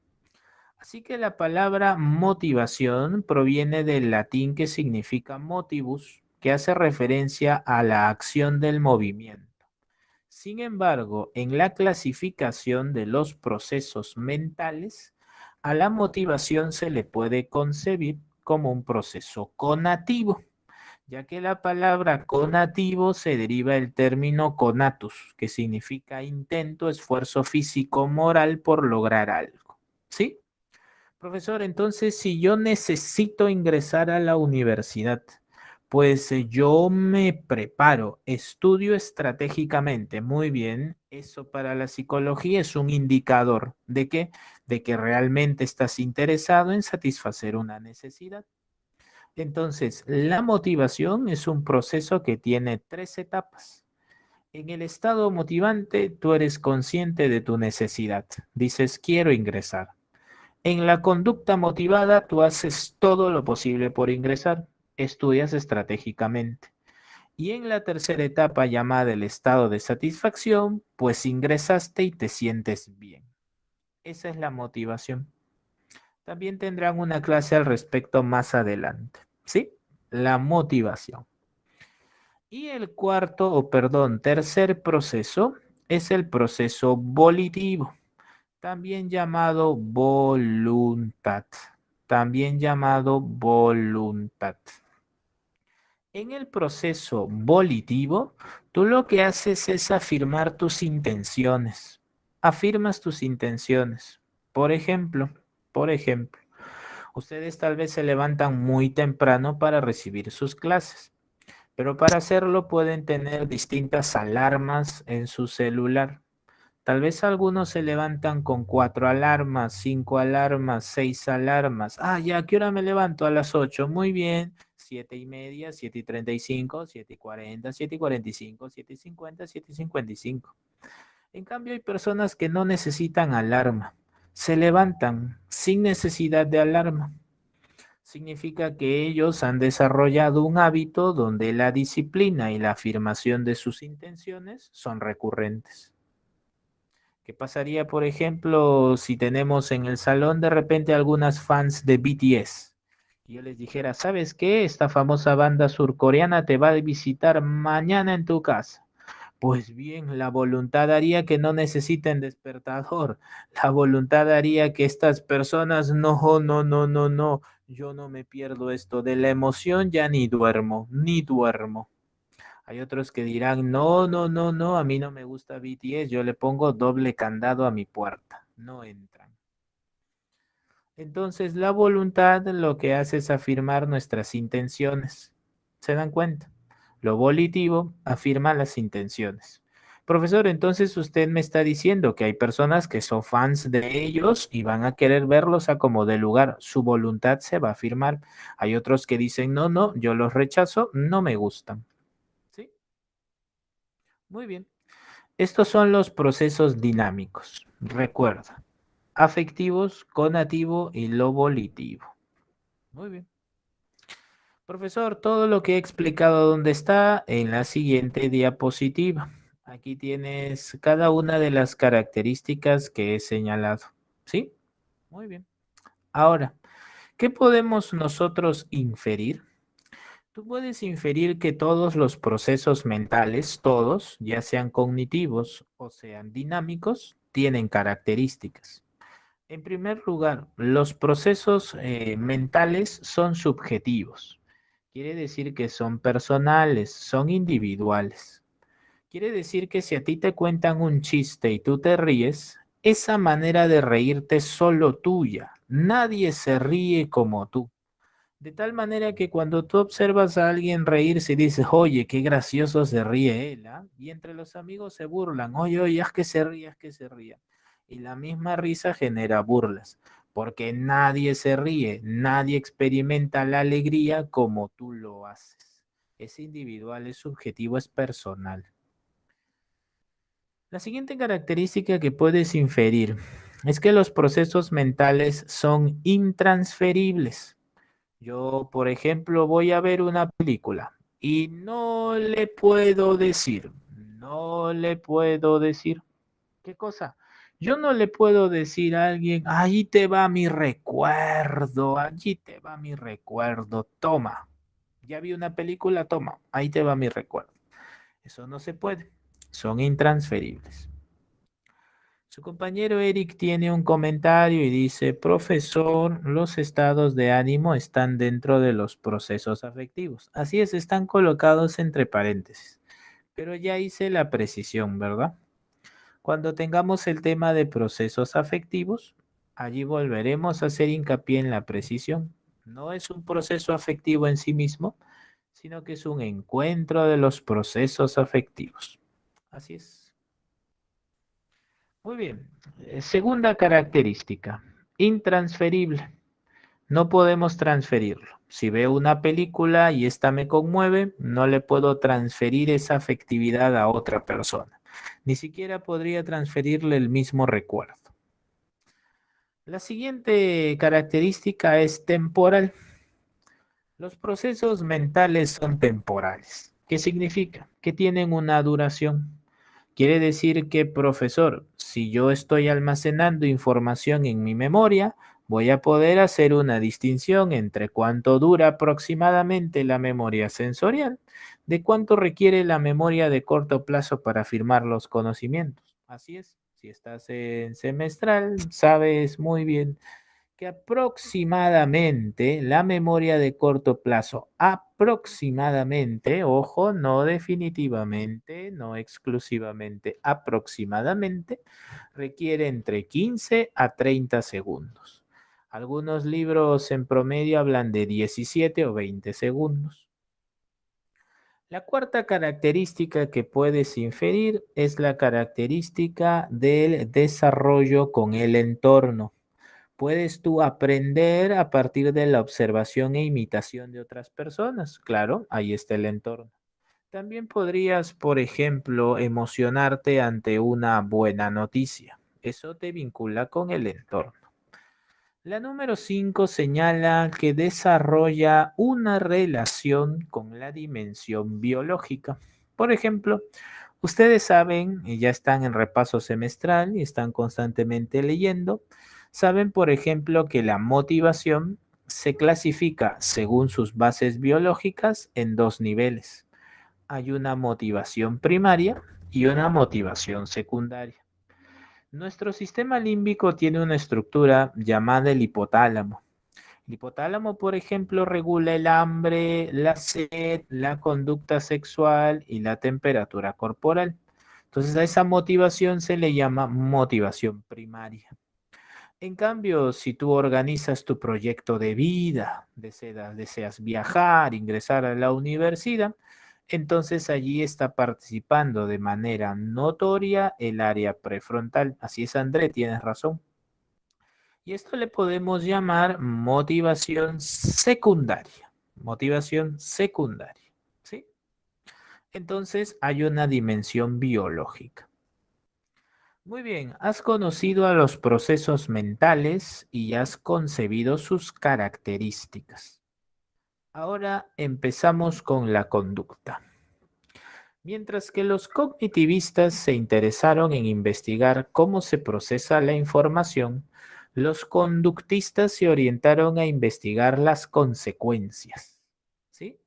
Así que la palabra motivación proviene del latín que significa motivus, que hace referencia a la acción del movimiento. Sin embargo, en la clasificación de los procesos mentales, a la motivación se le puede concebir como un proceso conativo, ya que la palabra conativo se deriva del término conatus, que significa intento, esfuerzo físico, moral por lograr algo. ¿Sí? Profesor, entonces si yo necesito ingresar a la universidad, pues yo me preparo, estudio estratégicamente. Muy bien, eso para la psicología es un indicador de qué, de que realmente estás interesado en satisfacer una necesidad. Entonces, la motivación es un proceso que tiene tres etapas. En el estado motivante, tú eres consciente de tu necesidad. Dices, quiero ingresar. En la conducta motivada, tú haces todo lo posible por ingresar, estudias estratégicamente. Y en la tercera etapa, llamada el estado de satisfacción, pues ingresaste y te sientes bien. Esa es la motivación. También tendrán una clase al respecto más adelante. ¿Sí? La motivación. Y el cuarto, o perdón, tercer proceso es el proceso volitivo, también llamado voluntad, también llamado voluntad. En el proceso volitivo, tú lo que haces es afirmar tus intenciones. Afirmas tus intenciones. Por ejemplo, ustedes tal vez se levantan muy temprano para recibir sus clases, pero para hacerlo pueden tener distintas alarmas en su celular. Tal vez algunos se levantan con 4 alarmas, 5 alarmas, 6 alarmas. Ah, ya, ¿a qué hora me levanto? A las 8. Muy bien. 7:30, 7:35, 7:40, 7:45, 7:50, 7:55. En cambio, hay personas que no necesitan alarma. Se levantan sin necesidad de alarma. Significa que ellos han desarrollado un hábito donde la disciplina y la afirmación de sus intenciones son recurrentes. ¿Qué pasaría, por ejemplo, si tenemos en el salón de repente algunas fans de BTS? Y yo les dijera, ¿sabes qué? Esta famosa banda surcoreana te va a visitar mañana en tu casa. Pues bien, la voluntad haría que no necesiten despertador. La voluntad haría que estas personas no, no, no, no, no. Yo no me pierdo esto. De la emoción ya ni duermo, ni duermo. Hay otros que dirán, no, no, no, no, a mí no me gusta BTS, yo le pongo doble candado a mi puerta. No entran. Entonces, la voluntad lo que hace es afirmar nuestras intenciones. ¿Se dan cuenta? Lo volitivo afirma las intenciones. Profesor, entonces usted me está diciendo que hay personas que son fans de ellos y van a querer verlos a como de lugar. Su voluntad se va a afirmar. Hay otros que dicen, no, no, yo los rechazo, no me gustan. ¿Sí? Muy bien. Estos son los procesos dinámicos. Recuerda, afectivos, conativo y lo volitivo. Muy bien. Profesor, todo lo que he explicado, ¿dónde está? En la siguiente diapositiva. Aquí tienes cada una de las características que he señalado. ¿Sí? Muy bien. Ahora, ¿qué podemos nosotros inferir? Tú puedes inferir que todos los procesos mentales, todos, ya sean cognitivos o sean dinámicos, tienen características. En primer lugar, los procesos mentales son subjetivos. Quiere decir que son personales, son individuales. Quiere decir que si a ti te cuentan un chiste y tú te ríes, esa manera de reírte es solo tuya. Nadie se ríe como tú. De tal manera que cuando tú observas a alguien reírse y dices, oye, qué gracioso se ríe él, ¿ah? Y entre los amigos se burlan, oye, oye, haz que se ría, haz que se ría. Y la misma risa genera burlas, porque nadie se ríe, nadie experimenta la alegría como tú lo haces. Es individual, es subjetivo, es personal. La siguiente característica que puedes inferir es que los procesos mentales son intransferibles. Yo, por ejemplo, voy a ver una película y no le puedo decir, ¿qué cosa? Yo no le puedo decir a alguien, ahí te va mi recuerdo, allí te va mi recuerdo, toma. Ya vi una película, toma, ahí te va mi recuerdo. Eso no se puede, son intransferibles. Su compañero Eric tiene un comentario y dice, profesor, los estados de ánimo están dentro de los procesos afectivos. Así es, están colocados entre paréntesis. Pero ya hice la precisión, ¿verdad? Cuando tengamos el tema de procesos afectivos, allí volveremos a hacer hincapié en la precisión. No es un proceso afectivo en sí mismo, sino que es un encuentro de los procesos afectivos. Así es. Muy bien. Segunda característica, intransferible. No podemos transferirlo. Si veo una película y esta me conmueve, no le puedo transferir esa afectividad a otra persona. Ni siquiera podría transferirle el mismo recuerdo. La siguiente característica es temporal. Los procesos mentales son temporales. ¿Qué significa? Que tienen una duración. Quiere decir que, profesor, si yo estoy almacenando información en mi memoria, voy a poder hacer una distinción entre cuánto dura aproximadamente la memoria sensorial, de cuánto requiere la memoria de corto plazo para afirmar los conocimientos. Así es, si estás en semestral, sabes muy bien que aproximadamente la memoria de corto plazo, aproximadamente, ojo, no definitivamente, no exclusivamente, aproximadamente, requiere entre 15 a 30 segundos. Algunos libros en promedio hablan de 17 o 20 segundos. La cuarta característica que puedes inferir es la característica del desarrollo con el entorno. Puedes tú aprender a partir de la observación e imitación de otras personas. Claro, ahí está el entorno. También podrías, por ejemplo, emocionarte ante una buena noticia. Eso te vincula con el entorno. La número 5 señala que desarrolla una relación con la dimensión biológica. Por ejemplo, ustedes saben, y ya están en repaso semestral y están constantemente leyendo, saben, por ejemplo, que la motivación se clasifica según sus bases biológicas en dos niveles. Hay una motivación primaria y una motivación secundaria. Nuestro sistema límbico tiene una estructura llamada el hipotálamo. El hipotálamo, por ejemplo, regula el hambre, la sed, la conducta sexual y la temperatura corporal. Entonces a esa motivación se le llama motivación primaria. En cambio, si tú organizas tu proyecto de vida, deseas viajar, ingresar a la universidad, entonces allí está participando de manera notoria el área prefrontal. Así es, André, tienes razón. Y esto le podemos llamar motivación secundaria. Motivación secundaria. ¿Sí? Entonces hay una dimensión biológica. Muy bien, has conocido a los procesos mentales y has concebido sus características. Ahora empezamos con la conducta. Mientras que los cognitivistas se interesaron en investigar cómo se procesa la información, los conductistas se orientaron a investigar las consecuencias. ¿Sí?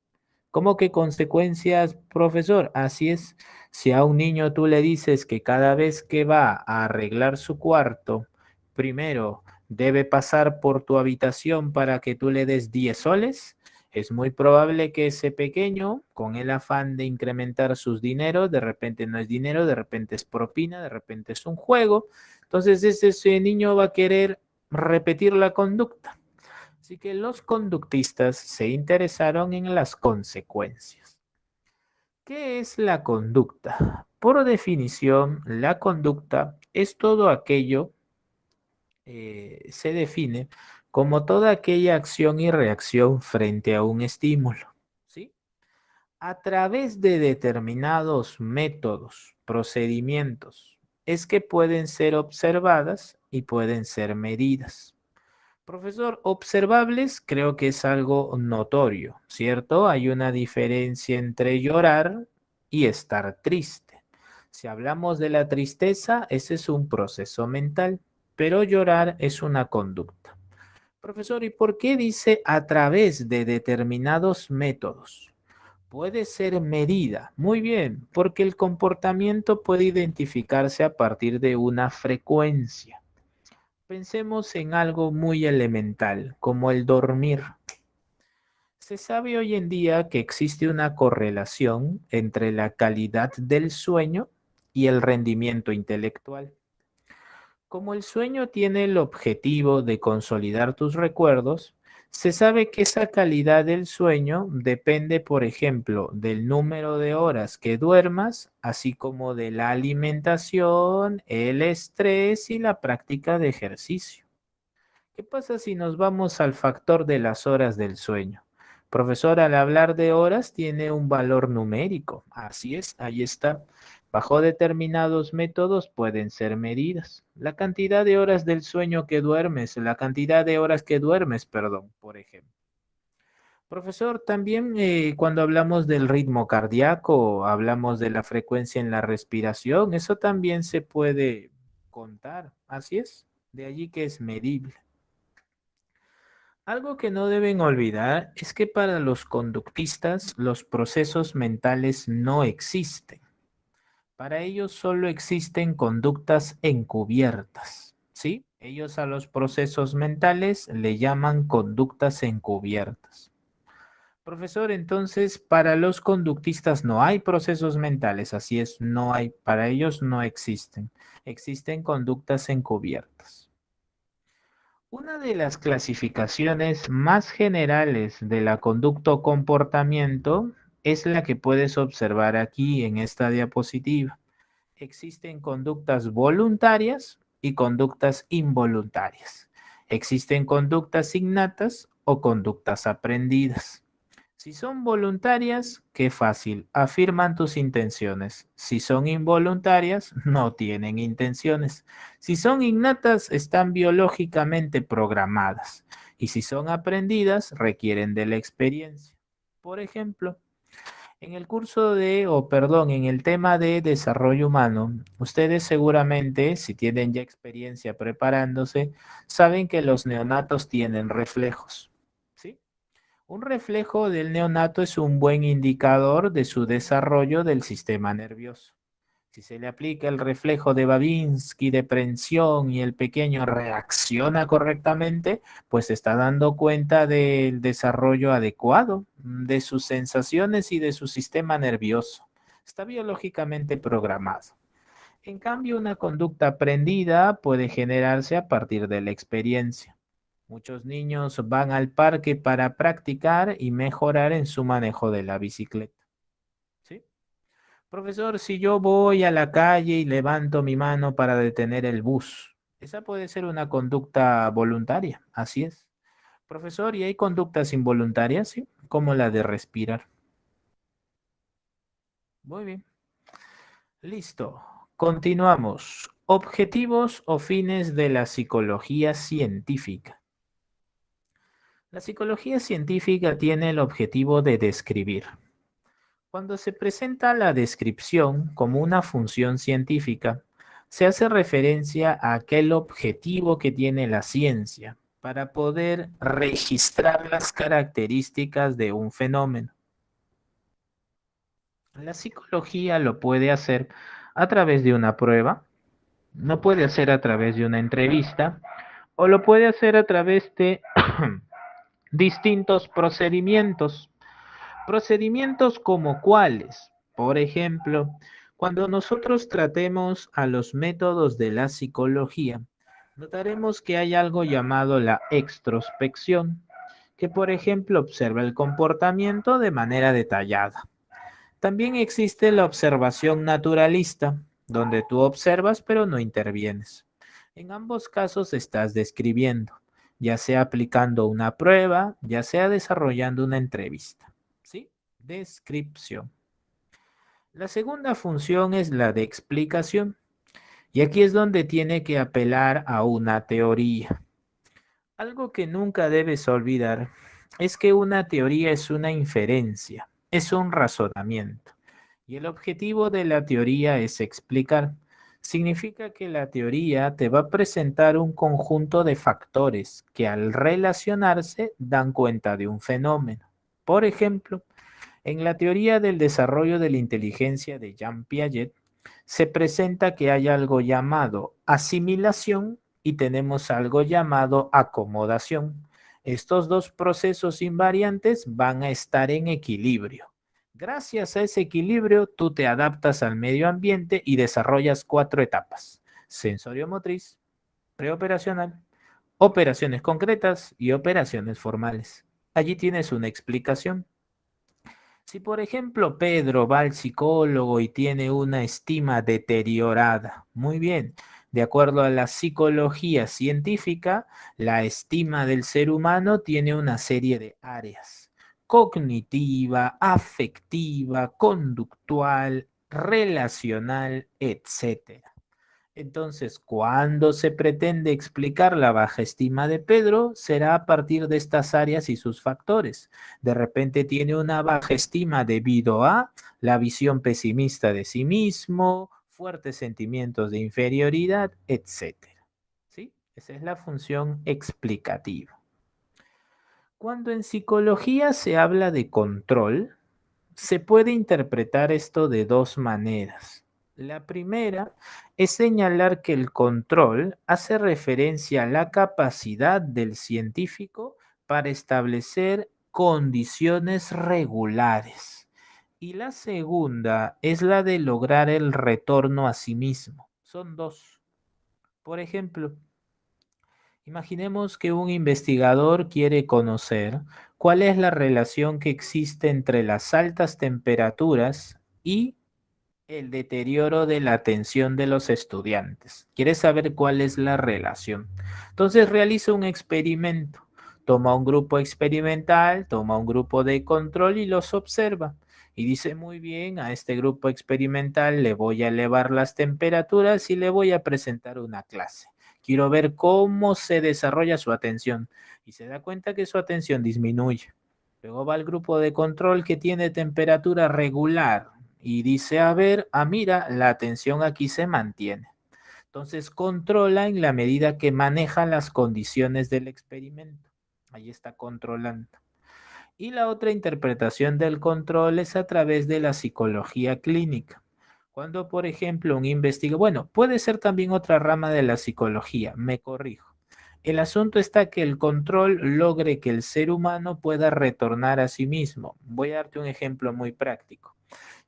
¿Cómo que consecuencias, profesor? Así es. Si a un niño tú le dices que cada vez que va a arreglar su cuarto, primero debe pasar por tu habitación para que tú le des 10 soles, es muy probable que ese pequeño, con el afán de incrementar sus dineros, de repente no es dinero, de repente es propina, de repente es un juego, entonces ese niño va a querer repetir la conducta. Así que los conductistas se interesaron en las consecuencias. ¿Qué es la conducta? Por definición, la conducta es todo aquello, se define como toda aquella acción y reacción frente a un estímulo, ¿sí? A través de determinados métodos, procedimientos, es que pueden ser observadas y pueden ser medidas. Profesor, observables creo que es algo notorio, ¿cierto? Hay una diferencia entre llorar y estar triste. Si hablamos de la tristeza, ese es un proceso mental, pero llorar es una conducta. Profesor, ¿y por qué dice a través de determinados métodos? Puede ser medida. Muy bien, porque el comportamiento puede identificarse a partir de una frecuencia. Pensemos en algo muy elemental, como el dormir. Se sabe hoy en día que existe una correlación entre la calidad del sueño y el rendimiento intelectual. Como el sueño tiene el objetivo de consolidar tus recuerdos, se sabe que esa calidad del sueño depende, por ejemplo, del número de horas que duermas, así como de la alimentación, el estrés y la práctica de ejercicio. ¿Qué pasa si nos vamos al factor de las horas del sueño? Profesor, al hablar de horas tiene un valor numérico. Así es, ahí está. Bajo determinados métodos pueden ser medidas. La cantidad de horas del sueño que duermes, la cantidad de horas que duermes, perdón, por ejemplo. Profesor, también cuando hablamos del ritmo cardíaco, hablamos de la frecuencia en la respiración, eso también se puede contar. Así es, de allí que es medible. Algo que no deben olvidar es que para los conductistas los procesos mentales no existen. Para ellos solo existen conductas encubiertas, ¿sí? Ellos a los procesos mentales le llaman conductas encubiertas. Profesor, entonces para los conductistas no hay procesos mentales, así es, no hay, para ellos no existen. Existen conductas encubiertas. Una de las clasificaciones más generales de la conducta o comportamiento es la que puedes observar aquí en esta diapositiva. Existen conductas voluntarias y conductas involuntarias. Existen conductas innatas o conductas aprendidas. Si son voluntarias, qué fácil, afirman tus intenciones. Si son involuntarias, no tienen intenciones. Si son innatas, están biológicamente programadas. Y si son aprendidas, requieren de la experiencia. Por ejemplo, en el curso de, o perdón, en el tema de desarrollo humano, ustedes seguramente, si tienen ya experiencia preparándose, saben que los neonatos tienen reflejos. ¿Sí? Un reflejo del neonato es un buen indicador de su desarrollo del sistema nervioso. Si se le aplica el reflejo de Babinski de prensión y el pequeño reacciona correctamente, pues se está dando cuenta del desarrollo adecuado de sus sensaciones y de su sistema nervioso. Está biológicamente programado. En cambio, una conducta aprendida puede generarse a partir de la experiencia. Muchos niños van al parque para practicar y mejorar en su manejo de la bicicleta. ¿Sí? Profesor, si yo voy a la calle y levanto mi mano para detener el bus, esa puede ser una conducta voluntaria, así es. Profesor, ¿y hay conductas involuntarias? Sí, como la de respirar. Muy bien. Listo. Continuamos. Objetivos o fines de la psicología científica. La psicología científica tiene el objetivo de describir. Cuando se presenta la descripción como una función científica, se hace referencia a aquel objetivo que tiene la ciencia para poder registrar las características de un fenómeno. La psicología lo puede hacer a través de una prueba, lo puede hacer a través de una entrevista o lo puede hacer a través de distintos procedimientos. Procedimientos como cuáles. Por ejemplo, cuando nosotros tratemos a los métodos de la psicología, notaremos que hay algo llamado la extrospección, que por ejemplo observa el comportamiento de manera detallada. También existe la observación naturalista, donde tú observas pero no intervienes. En ambos casos estás describiendo, ya sea aplicando una prueba, ya sea desarrollando una entrevista. ¿Sí? Descripción. La segunda función es la de explicación, y aquí es donde tiene que apelar a una teoría. Algo que nunca debes olvidar es que una teoría es una inferencia, es un razonamiento. Y el objetivo de la teoría es explicar. Significa que la teoría te va a presentar un conjunto de factores que al relacionarse dan cuenta de un fenómeno. Por ejemplo, en la teoría del desarrollo de la inteligencia de Jean Piaget, se presenta que hay algo llamado asimilación y tenemos algo llamado acomodación. Estos dos procesos invariantes van a estar en equilibrio. Gracias a ese equilibrio, tú te adaptas al medio ambiente y desarrollas 4 etapas: sensorio-motriz, preoperacional, operaciones concretas y operaciones formales. Allí tienes una explicación. Si por ejemplo Pedro va al psicólogo y tiene una estima deteriorada, muy bien, de acuerdo a la psicología científica, la estima del ser humano tiene una serie de áreas: cognitiva, afectiva, conductual, relacional, etcétera. Entonces, cuando se pretende explicar la baja estima de Pedro, será a partir de estas áreas y sus factores. De repente tiene una baja estima debido a la visión pesimista de sí mismo, fuertes sentimientos de inferioridad, etcétera. ¿Sí? Esa es la función explicativa. Cuando en psicología se habla de control, se puede interpretar esto de dos maneras. La primera es señalar que el control hace referencia a la capacidad del científico para establecer condiciones regulares. Y la segunda es la de lograr el retorno a sí mismo. Son dos. Por ejemplo, imaginemos que un investigador quiere conocer cuál es la relación que existe entre las altas temperaturas y el deterioro de la atención de los estudiantes. Quiere saber cuál es la relación. Entonces realiza un experimento. Toma un grupo experimental, toma un grupo de control y los observa. Y dice: muy bien, a este grupo experimental le voy a elevar las temperaturas y le voy a presentar una clase. Quiero ver cómo se desarrolla su atención. Y se da cuenta que su atención disminuye. Luego va al grupo de control que tiene temperatura regular y dice: a ver, mira, la atención aquí se mantiene. Entonces controla en la medida que maneja las condiciones del experimento. Ahí está controlando. Y la otra interpretación del control es a través de la psicología clínica. Cuando, por ejemplo, un investigador, bueno, puede ser también otra rama de la psicología, me corrijo. El asunto está que el control logre que el ser humano pueda retornar a sí mismo. Voy a darte un ejemplo muy práctico.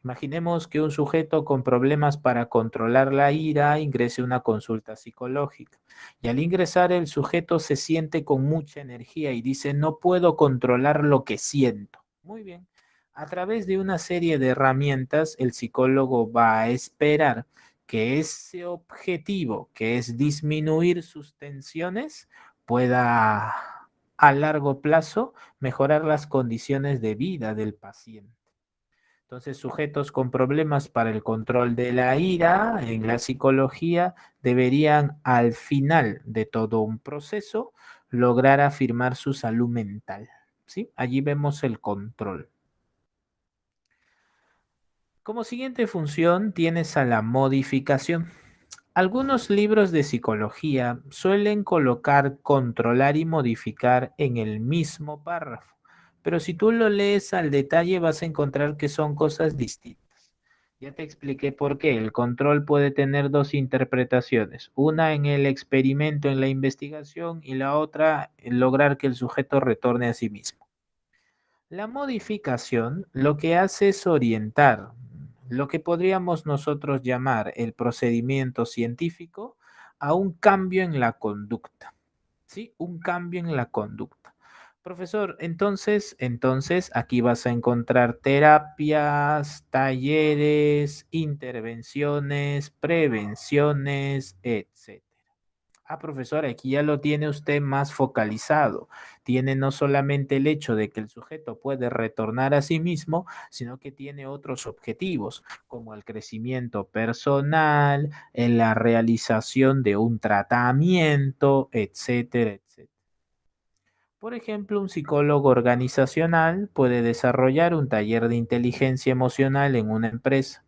Imaginemos que un sujeto con problemas para controlar la ira ingrese a una consulta psicológica y al ingresar el sujeto se siente con mucha energía y dice, no puedo controlar lo que siento. Muy bien. A través de una serie de herramientas, el psicólogo va a esperar que ese objetivo, que es disminuir sus tensiones, pueda a largo plazo mejorar las condiciones de vida del paciente. Entonces, sujetos con problemas para el control de la ira en la psicología deberían al final de todo un proceso lograr afirmar su salud mental. ¿Sí? Allí vemos el control. Como siguiente función tienes a la modificación. Algunos libros de psicología suelen colocar controlar y modificar en el mismo párrafo, pero si tú lo lees al detalle vas a encontrar que son cosas distintas. Ya te expliqué por qué. El control puede tener dos interpretaciones, una en el experimento, en la investigación, y la otra en lograr que el sujeto retorne a sí mismo. La modificación lo que hace es orientar lo que podríamos nosotros llamar el procedimiento científico a un cambio en la conducta. ¿Sí? Un cambio en la conducta. Profesor, entonces aquí vas a encontrar terapias, talleres, intervenciones, prevenciones, etc. Ah, profesor, aquí ya lo tiene usted más focalizado. Tiene no solamente el hecho de que el sujeto puede retornar a sí mismo, sino que tiene otros objetivos, como el crecimiento personal, en la realización de un tratamiento, etcétera, etcétera. Por ejemplo, un psicólogo organizacional puede desarrollar un taller de inteligencia emocional en una empresa.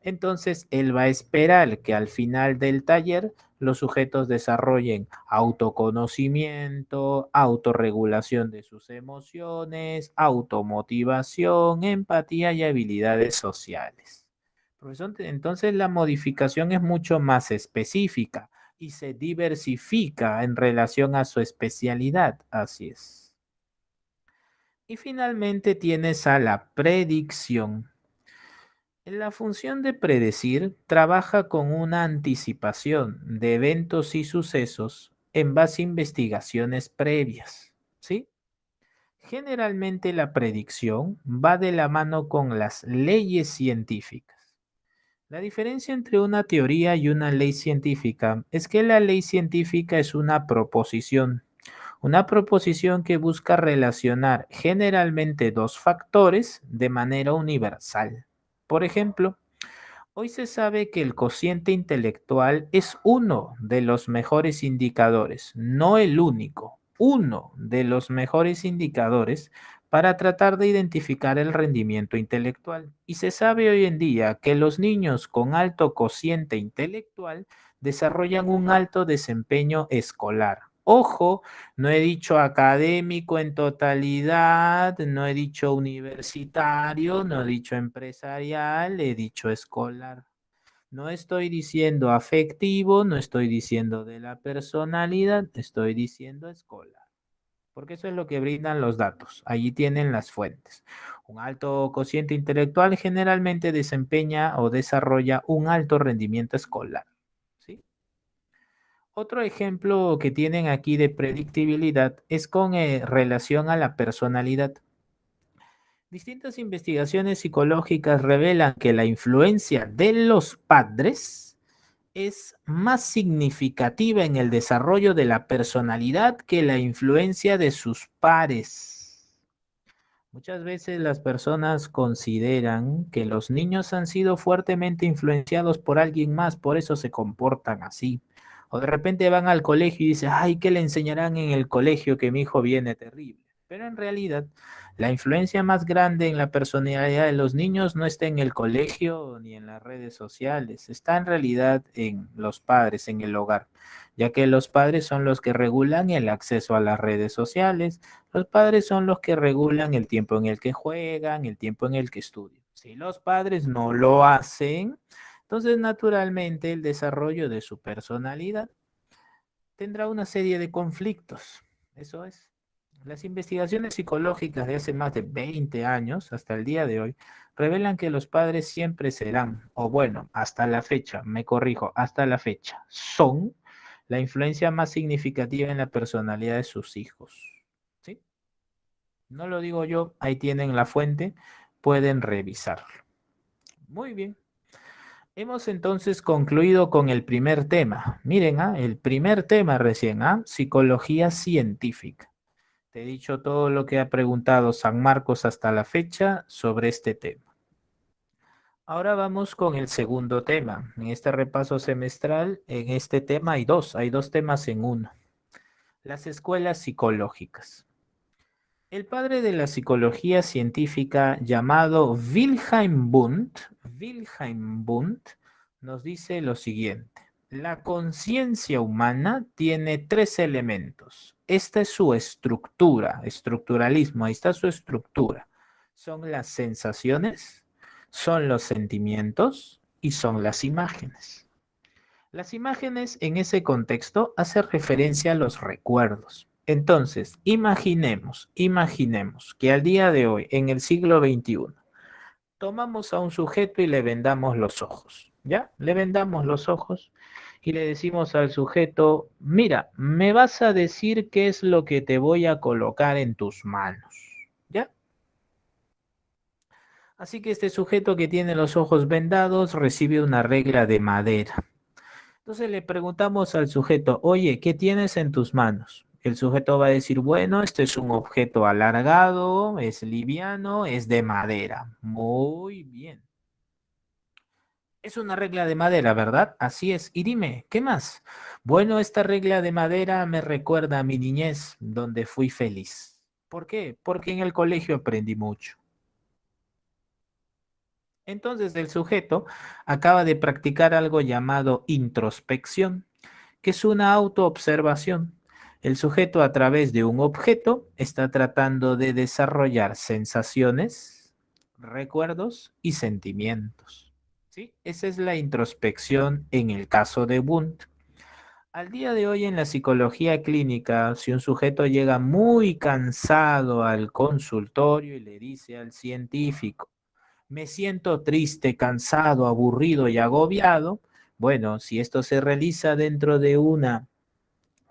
Entonces, él va a esperar que al final del taller los sujetos desarrollen autoconocimiento, autorregulación de sus emociones, automotivación, empatía y habilidades sociales. Profesor, entonces la modificación es mucho más específica y se diversifica en relación a su especialidad. Así es. Y finalmente tienes a la predicción. La función de predecir trabaja con una anticipación de eventos y sucesos en base a investigaciones previas, ¿sí? Generalmente la predicción va de la mano con las leyes científicas. La diferencia entre una teoría y una ley científica es que la ley científica es una proposición que busca relacionar generalmente dos factores de manera universal. Por ejemplo, hoy se sabe que el cociente intelectual es uno de los mejores indicadores, no el único, uno de los mejores indicadores para tratar de identificar el rendimiento intelectual. Y se sabe hoy en día que los niños con alto cociente intelectual desarrollan un alto desempeño escolar. Ojo, no he dicho académico en totalidad, no he dicho universitario, no he dicho empresarial, he dicho escolar. No estoy diciendo afectivo, no estoy diciendo de la personalidad, estoy diciendo escolar. Porque eso es lo que brindan los datos. Allí tienen las fuentes. Un alto cociente intelectual generalmente desempeña o desarrolla un alto rendimiento escolar. ¿Sí? Otro ejemplo que tienen aquí de predictibilidad es con relación a la personalidad. Distintas investigaciones psicológicas revelan que la influencia de los padres es más significativa en el desarrollo de la personalidad que la influencia de sus pares. Muchas veces las personas consideran que los niños han sido fuertemente influenciados por alguien más, por eso se comportan así. O de repente van al colegio y dicen, ay, ¿qué le enseñarán en el colegio que mi hijo viene terrible? Pero en realidad, la influencia más grande en la personalidad de los niños no está en el colegio ni en las redes sociales, está en realidad en los padres, en el hogar, ya que los padres son los que regulan el acceso a las redes sociales, los padres son los que regulan el tiempo en el que juegan, el tiempo en el que estudian. Si los padres no lo hacen, entonces naturalmente el desarrollo de su personalidad tendrá una serie de conflictos. Eso es. Las investigaciones psicológicas de hace más de 20 años, hasta el día de hoy, revelan que los padres siempre serán, o bueno, hasta la fecha, me corrijo, hasta la fecha, son la influencia más significativa en la personalidad de sus hijos. ¿Sí? No lo digo yo, ahí tienen la fuente, pueden revisarlo. Muy bien. Hemos entonces concluido con el primer tema. Miren, el primer tema recién, psicología científica. Te he dicho todo lo que ha preguntado San Marcos hasta la fecha sobre este tema. Ahora vamos con el segundo tema. En este repaso semestral, en este tema hay dos temas en uno. Las escuelas psicológicas. El padre de la psicología científica llamado Wilhelm Wundt nos dice lo siguiente. La conciencia humana tiene tres elementos. Esta es su estructura, estructuralismo, ahí está su estructura. Son las sensaciones, son los sentimientos y son las imágenes. Las imágenes en ese contexto hacen referencia a los recuerdos. Entonces, imaginemos que al día de hoy, en el siglo XXI, tomamos a un sujeto y le vendamos los ojos, ¿ya? Le vendamos los ojos y le decimos al sujeto, mira, me vas a decir qué es lo que te voy a colocar en tus manos, ¿ya? Así que este sujeto que tiene los ojos vendados recibe una regla de madera. Entonces le preguntamos al sujeto, oye, ¿qué tienes en tus manos? El sujeto va a decir, bueno, este es un objeto alargado, es liviano, es de madera. Muy bien. Es una regla de madera, ¿verdad? Así es. Y dime, ¿qué más? Bueno, esta regla de madera me recuerda a mi niñez, donde fui feliz. ¿Por qué? Porque en el colegio aprendí mucho. Entonces el sujeto acaba de practicar algo llamado introspección, que es una autoobservación. El sujeto a través de un objeto está tratando de desarrollar sensaciones, recuerdos y sentimientos. ¿Sí? Esa es la introspección en el caso de Wundt. Al día de hoy en la psicología clínica, si un sujeto llega muy cansado al consultorio y le dice al científico, me siento triste, cansado, aburrido y agobiado, bueno, si esto se realiza dentro de una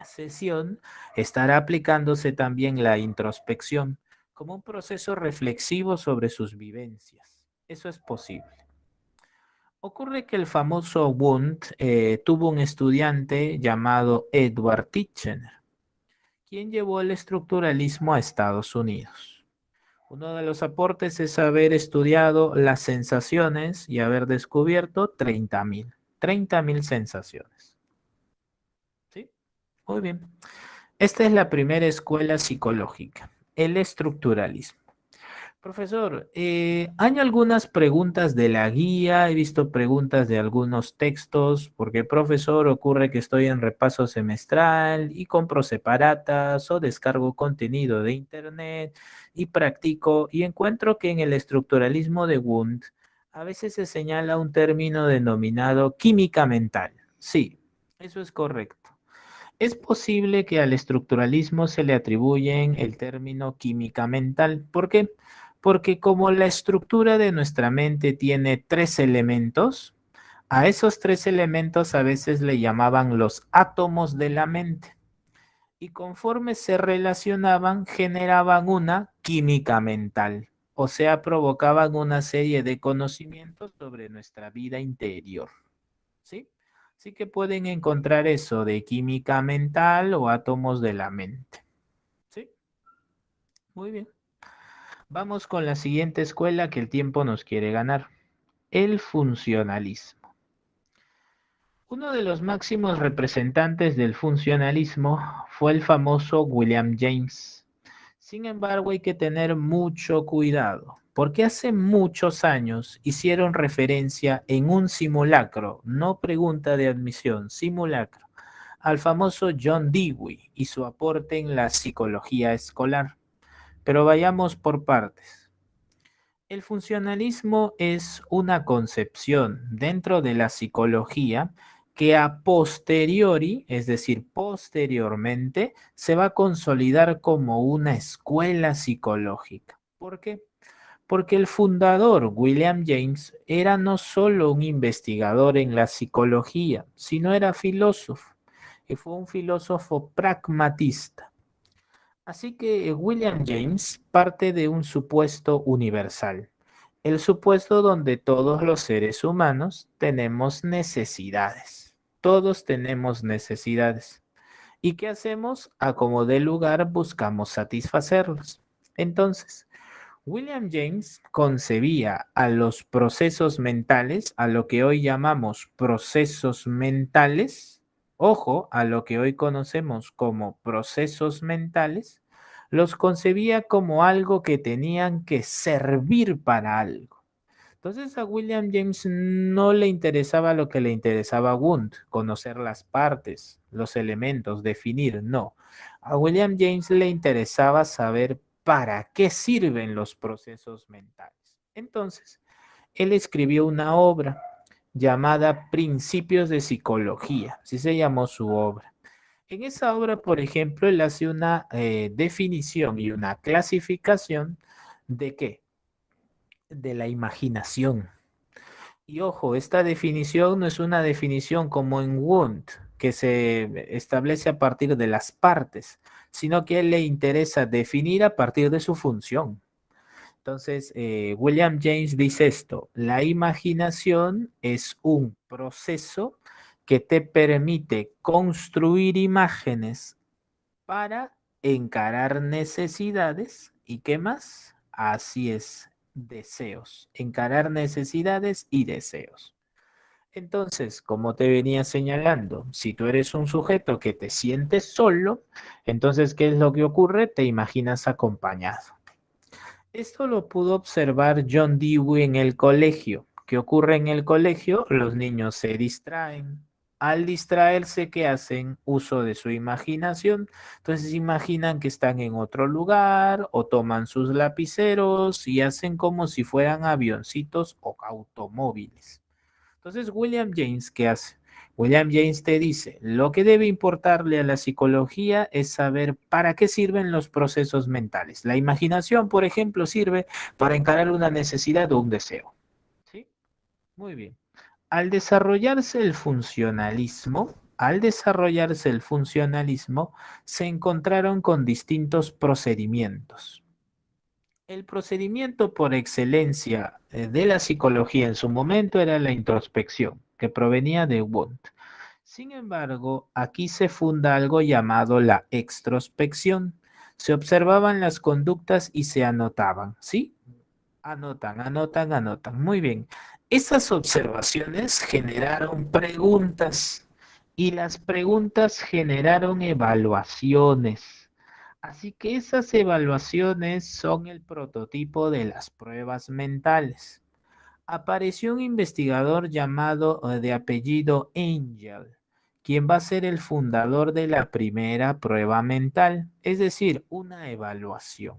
sesión, estará aplicándose también la introspección como un proceso reflexivo sobre sus vivencias. Eso es posible. Ocurre que el famoso Wundt tuvo un estudiante llamado Edward Titchener, quien llevó el estructuralismo a Estados Unidos. Uno de los aportes es haber estudiado las sensaciones y haber descubierto 30.000 sensaciones. ¿Sí? Muy bien. Esta es la primera escuela psicológica, el estructuralismo. Profesor, hay algunas preguntas de la guía, he visto preguntas de algunos textos, porque profesor, ocurre que estoy en repaso semestral y compro separatas o descargo contenido de internet y practico y encuentro que en el estructuralismo de Wundt a veces se señala un término denominado química mental. Sí, eso es correcto. Es posible que al estructuralismo se le atribuyen el término química mental. ¿Por qué? Porque como la estructura de nuestra mente tiene tres elementos, a esos tres elementos a veces le llamaban los átomos de la mente. Y conforme se relacionaban, generaban una química mental. O sea, provocaban una serie de conocimientos sobre nuestra vida interior. ¿Sí? Así que pueden encontrar eso de química mental o átomos de la mente. ¿Sí? Muy bien. Vamos con la siguiente escuela que el tiempo nos quiere ganar. El funcionalismo. Uno de los máximos representantes del funcionalismo fue el famoso William James. Sin embargo, hay que tener mucho cuidado, porque hace muchos años hicieron referencia en un simulacro, no pregunta de admisión, simulacro, al famoso John Dewey y su aporte en la psicología escolar. Pero vayamos por partes. El funcionalismo es una concepción dentro de la psicología que a posteriori, es decir, posteriormente, se va a consolidar como una escuela psicológica. ¿Por qué? Porque el fundador, William James, era no solo un investigador en la psicología, sino era filósofo, y fue un filósofo pragmatista. Así que William James parte de un supuesto universal, el supuesto donde todos los seres humanos tenemos necesidades. Todos tenemos necesidades. ¿Y qué hacemos? A como dé lugar buscamos satisfacerlos. Entonces, William James concebía a los procesos mentales, a lo que hoy llamamos procesos mentales, ojo, a lo que hoy conocemos como procesos mentales, los concebía como algo que tenían que servir para algo. Entonces a William James no le interesaba lo que le interesaba a Wundt, conocer las partes, los elementos, definir, no. A William James le interesaba saber para qué sirven los procesos mentales. Entonces, él escribió una obra llamada Principios de Psicología, así se llamó su obra. En esa obra, por ejemplo, él hace una definición y una clasificación de qué? De la imaginación. Y ojo, esta definición no es una definición como en Wundt, que se establece a partir de las partes, sino que a él le interesa definir a partir de su función. Entonces, William James dice esto: la imaginación es un proceso que te permite construir imágenes para encarar necesidades y ¿qué más? Así es, deseos, encarar necesidades y deseos. Entonces, como te venía señalando, si tú eres un sujeto que te sientes solo, entonces, ¿qué es lo que ocurre? Te imaginas acompañado. Esto lo pudo observar John Dewey en el colegio. ¿Qué ocurre en el colegio? Los niños se distraen. Al distraerse, ¿qué hacen? Uso de su imaginación. Entonces imaginan que están en otro lugar o toman sus lapiceros y hacen como si fueran avioncitos o automóviles. Entonces, William James, ¿qué hace? William James te dice, lo que debe importarle a la psicología es saber para qué sirven los procesos mentales. La imaginación, por ejemplo, sirve para encarar una necesidad o un deseo. ¿Sí? Muy bien. Al desarrollarse el funcionalismo, se encontraron con distintos procedimientos. El procedimiento por excelencia de la psicología en su momento era la introspección, que provenía de Wundt. Sin embargo, aquí se funda algo llamado la extrospección. Se observaban las conductas y se anotaban, ¿sí? Anotan, anotan, anotan. Muy bien. Esas observaciones generaron preguntas y las preguntas generaron evaluaciones. Así que esas evaluaciones son el prototipo de las pruebas mentales. Apareció un investigador llamado de apellido Angel, quien va a ser el fundador de la primera prueba mental, es decir, una evaluación.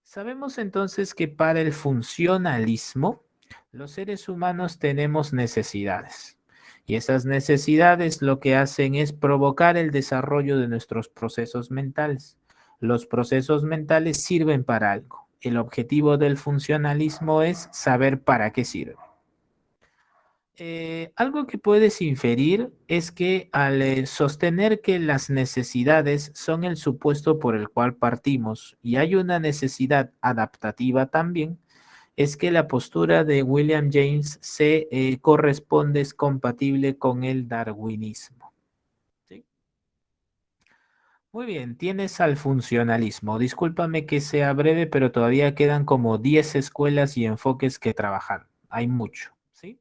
Sabemos entonces que para el funcionalismo, los seres humanos tenemos necesidades. Y esas necesidades lo que hacen es provocar el desarrollo de nuestros procesos mentales. Los procesos mentales sirven para algo. El objetivo del funcionalismo es saber para qué sirve. Algo que puedes inferir es que al sostener que las necesidades son el supuesto por el cual partimos y hay una necesidad adaptativa también, es que la postura de William James se corresponde, es compatible con el darwinismo. ¿Sí? Muy bien, tienes al funcionalismo. Discúlpame que sea breve, pero todavía quedan como 10 escuelas y enfoques que trabajar. Hay mucho, ¿sí?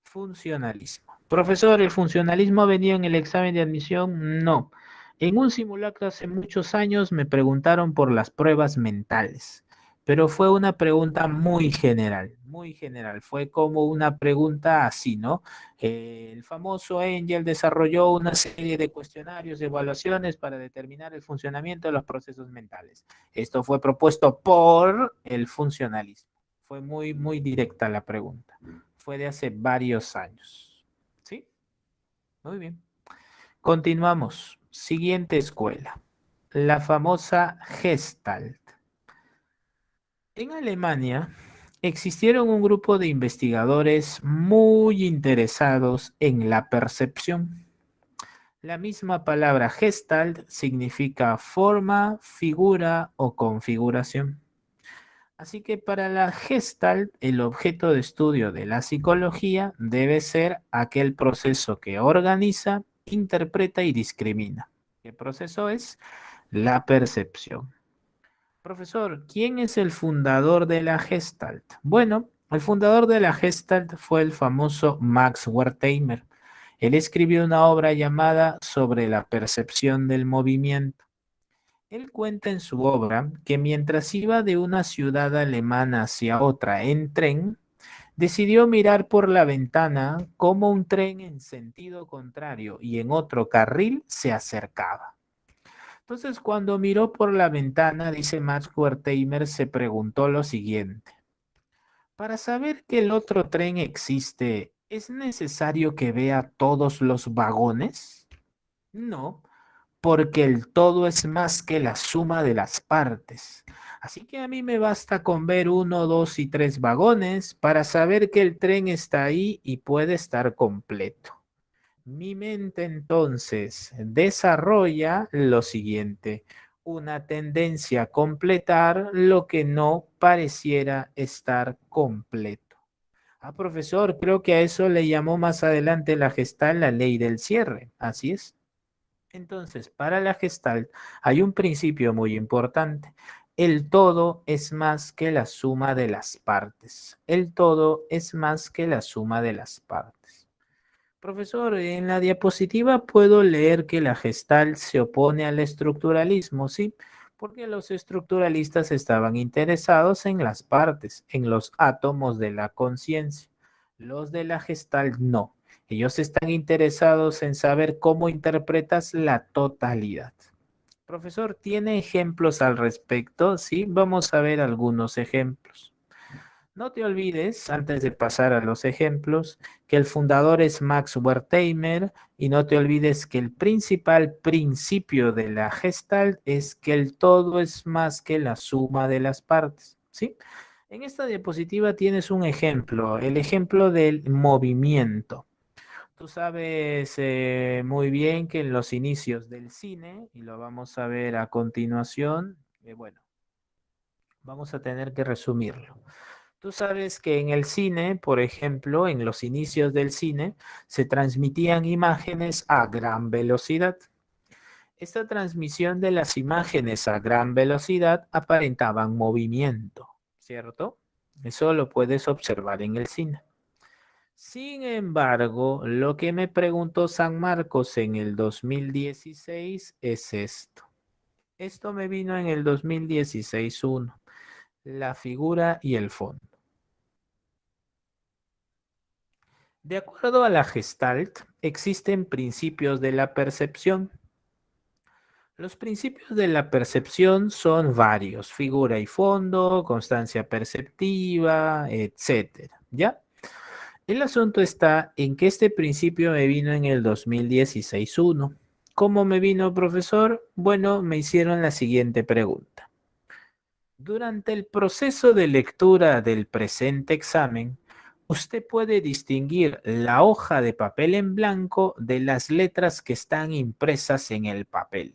Funcionalismo. Profesor, ¿el funcionalismo ha venido en el examen de admisión? No. En un simulacro hace muchos años me preguntaron por las pruebas mentales, pero fue una pregunta muy general, muy general. Fue como una pregunta así, ¿no? El famoso Engel desarrolló una serie de cuestionarios, de evaluaciones para determinar el funcionamiento de los procesos mentales. Esto fue propuesto por el funcionalismo. Fue muy, muy directa la pregunta. Fue de hace varios años. ¿Sí? Muy bien. Continuamos. Siguiente escuela. La famosa Gestalt. En Alemania existieron un grupo de investigadores muy interesados en la percepción. La misma palabra Gestalt significa forma, figura o configuración. Así que para la Gestalt, el objeto de estudio de la psicología debe ser aquel proceso que organiza, interpreta y discrimina. ¿Qué proceso es? La percepción. Profesor, ¿quién es el fundador de la Gestalt? Bueno, el fundador de la Gestalt fue el famoso Max Wertheimer. Él escribió una obra llamada Sobre la percepción del movimiento. Él cuenta en su obra que mientras iba de una ciudad alemana hacia otra en tren, decidió mirar por la ventana cómo un tren en sentido contrario y en otro carril se acercaba. Entonces, cuando miró por la ventana, dice Max Wertheimer, se preguntó lo siguiente. Para saber que el otro tren existe, ¿es necesario que vea todos los vagones? No, porque el todo es más que la suma de las partes. Así que a mí me basta con ver uno, dos y tres vagones para saber que el tren está ahí y puede estar completo. Mi mente entonces desarrolla lo siguiente, una tendencia a completar lo que no pareciera estar completo. Ah, profesor, creo que a eso le llamó más adelante la Gestalt la ley del cierre. Así es. Entonces, para la Gestalt hay un principio muy importante. El todo es más que la suma de las partes. El todo es más que la suma de las partes. Profesor, en la diapositiva puedo leer que la Gestalt se opone al estructuralismo, ¿sí? Porque los estructuralistas estaban interesados en las partes, en los átomos de la conciencia. Los de la Gestalt no. Ellos están interesados en saber cómo interpretas la totalidad. Profesor, ¿tiene ejemplos al respecto? Sí, vamos a ver algunos ejemplos. No te olvides, antes de pasar a los ejemplos, que el fundador es Max Wertheimer y no te olvides que el principal principio de la Gestalt es que el todo es más que la suma de las partes, ¿sí? En esta diapositiva tienes un ejemplo, el ejemplo del movimiento. Tú sabes muy bien que en los inicios del cine, y lo vamos a ver a continuación, bueno, vamos a tener que resumirlo. Tú sabes que en el cine, por ejemplo, en los inicios del cine, se transmitían imágenes a gran velocidad. Esta transmisión de las imágenes a gran velocidad aparentaban movimiento, ¿cierto? Eso lo puedes observar en el cine. Sin embargo, lo que me preguntó San Marcos en el 2016 es esto. Esto me vino en el 2016-1, la figura y el fondo. De acuerdo a la Gestalt, existen principios de la percepción. Los principios de la percepción son varios, figura y fondo, constancia perceptiva, etcétera, ¿ya? El asunto está en que este principio me vino en el 2016-1. ¿Cómo me vino, profesor? Bueno, me hicieron la siguiente pregunta. Durante el proceso de lectura del presente examen, usted puede distinguir la hoja de papel en blanco de las letras que están impresas en el papel.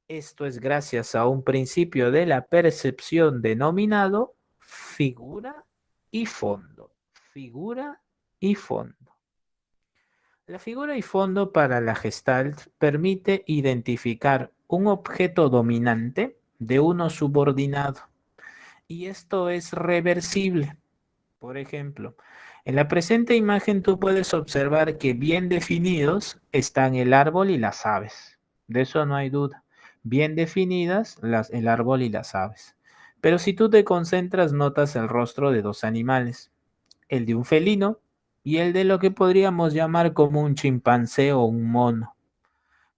Esto es gracias a un principio de la percepción denominado figura y fondo. Figura y fondo. La figura y fondo para la Gestalt permite identificar un objeto dominante de uno subordinado. Y esto es reversible. Por ejemplo, en la presente imagen tú puedes observar que bien definidos están el árbol y las aves. De eso no hay duda. Bien definidas el árbol y las aves. Pero si tú te concentras, notas el rostro de dos animales, el de un felino y el de lo que podríamos llamar como un chimpancé o un mono.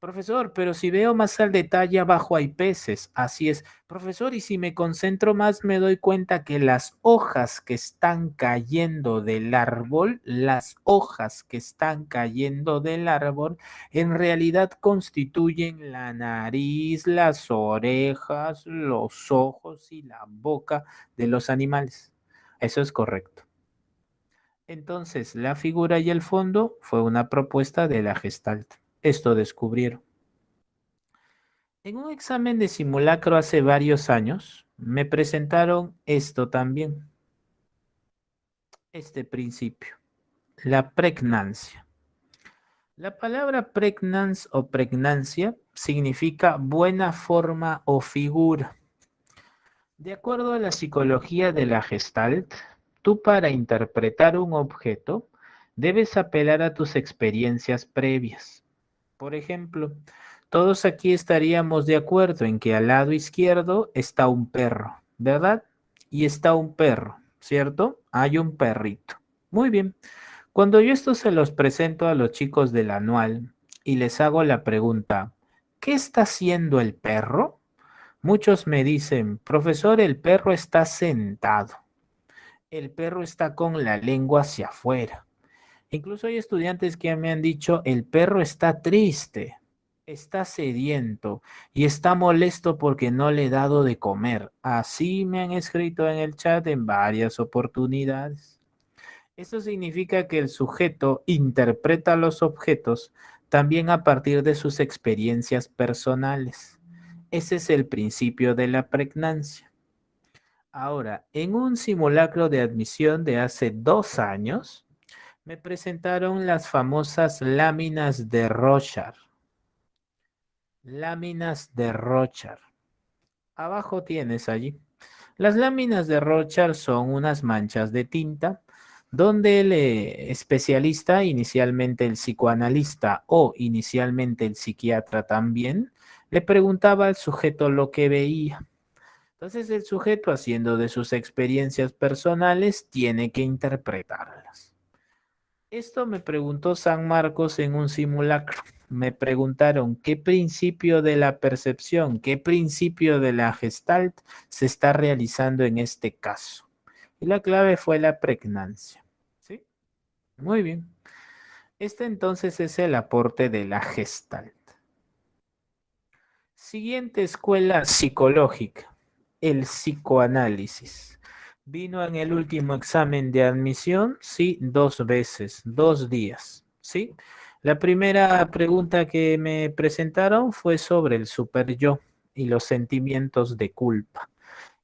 Profesor, pero si veo más al detalle abajo hay peces. Así es. Profesor, y si me concentro más me doy cuenta que las hojas que están cayendo del árbol, las hojas que están cayendo del árbol, en realidad constituyen la nariz, las orejas, los ojos y la boca de los animales. Eso es correcto. Entonces, la figura y el fondo fue una propuesta de la Gestalt. Esto descubrieron. En un examen de simulacro hace varios años, me presentaron esto también, este principio, la pregnancia. La palabra pregnance o pregnancia significa buena forma o figura. De acuerdo a la psicología de la Gestalt, tú para interpretar un objeto debes apelar a tus experiencias previas. Por ejemplo, todos aquí estaríamos de acuerdo en que al lado izquierdo está un perro, ¿verdad? Y está un perro, ¿cierto? Hay un perrito. Muy bien. Cuando yo esto se los presento a los chicos del anual y les hago la pregunta, ¿qué está haciendo el perro? Muchos me dicen, profesor, el perro está sentado. El perro está con la lengua hacia afuera. Incluso hay estudiantes que me han dicho, el perro está triste, está sediento y está molesto porque no le he dado de comer. Así me han escrito en el chat en varias oportunidades. Esto significa que el sujeto interpreta los objetos también a partir de sus experiencias personales. Ese es el principio de la pregnancia. Ahora, en un simulacro de admisión de hace 2 años, me presentaron las famosas láminas de Rorschach. Láminas de Rorschach. Abajo tienes allí. Las láminas de Rorschach son unas manchas de tinta donde el especialista, inicialmente el psicoanalista o inicialmente el psiquiatra también, le preguntaba al sujeto lo que veía. Entonces el sujeto, haciendo de sus experiencias personales, tiene que interpretarlas. Esto me preguntó San Marcos en un simulacro. Me preguntaron qué principio de la percepción, qué principio de la Gestalt se está realizando en este caso. Y la clave fue la pregnancia. ¿Sí? Muy bien. Este entonces es el aporte de la Gestalt. Siguiente escuela psicológica, el psicoanálisis. Vino en el último examen de admisión, sí, 2 veces, 2 días, ¿sí? La primera pregunta que me presentaron fue sobre el superyo y los sentimientos de culpa.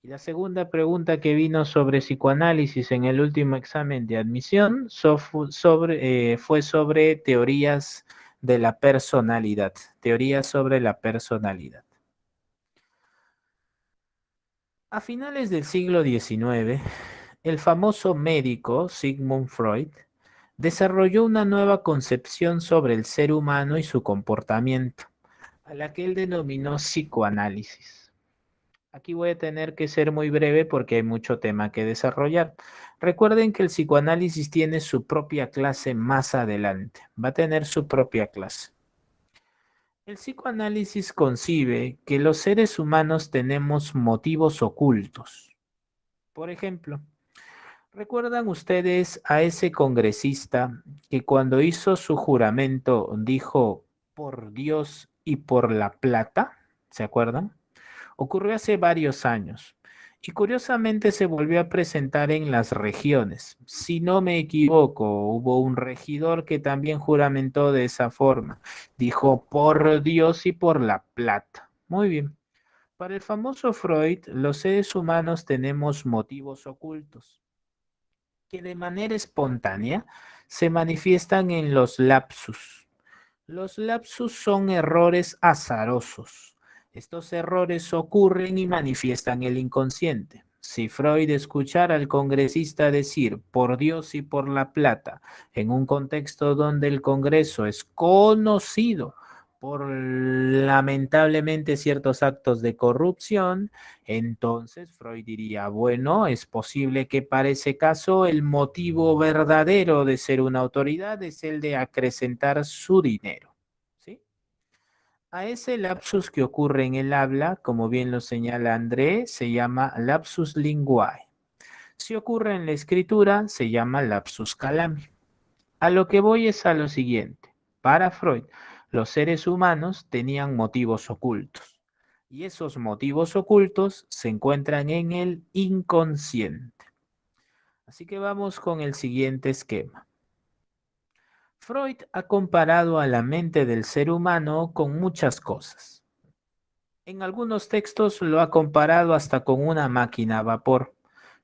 Y la segunda pregunta que vino sobre psicoanálisis en el último examen de admisión fue sobre teorías de la personalidad, teorías sobre la personalidad. A finales del siglo XIX, el famoso médico Sigmund Freud desarrolló una nueva concepción sobre el ser humano y su comportamiento, a la que él denominó psicoanálisis. Aquí voy a tener que ser muy breve porque hay mucho tema que desarrollar. Recuerden que el psicoanálisis tiene su propia clase más adelante, va a tener su propia clase. El psicoanálisis concibe que los seres humanos tenemos motivos ocultos. Por ejemplo, ¿recuerdan ustedes a ese congresista que cuando hizo su juramento dijo por Dios y por la plata? ¿Se acuerdan? Ocurrió hace varios años y curiosamente se volvió a presentar en las regiones. Si no me equivoco, hubo un regidor que también juramentó de esa forma. Dijo por Dios y por la plata. Muy bien. Para el famoso Freud, los seres humanos tenemos motivos ocultos que de manera espontánea se manifiestan en los lapsus. Los lapsus son errores azarosos. Estos errores ocurren y manifiestan el inconsciente. Si Freud escuchara al congresista decir por Dios y por la plata en un contexto donde el Congreso es conocido por lamentablemente ciertos actos de corrupción, entonces Freud diría, bueno, es posible que para ese caso el motivo verdadero de ser una autoridad es el de acrecentar su dinero. ¿Sí? A ese lapsus que ocurre en el habla, como bien lo señala André, se llama lapsus linguae. Si ocurre en la escritura, se llama lapsus calami. A lo que voy es a lo siguiente. Para Freud, los seres humanos tenían motivos ocultos. Y esos motivos ocultos se encuentran en el inconsciente. Así que vamos con el siguiente esquema. Freud ha comparado a la mente del ser humano con muchas cosas. En algunos textos lo ha comparado hasta con una máquina a vapor,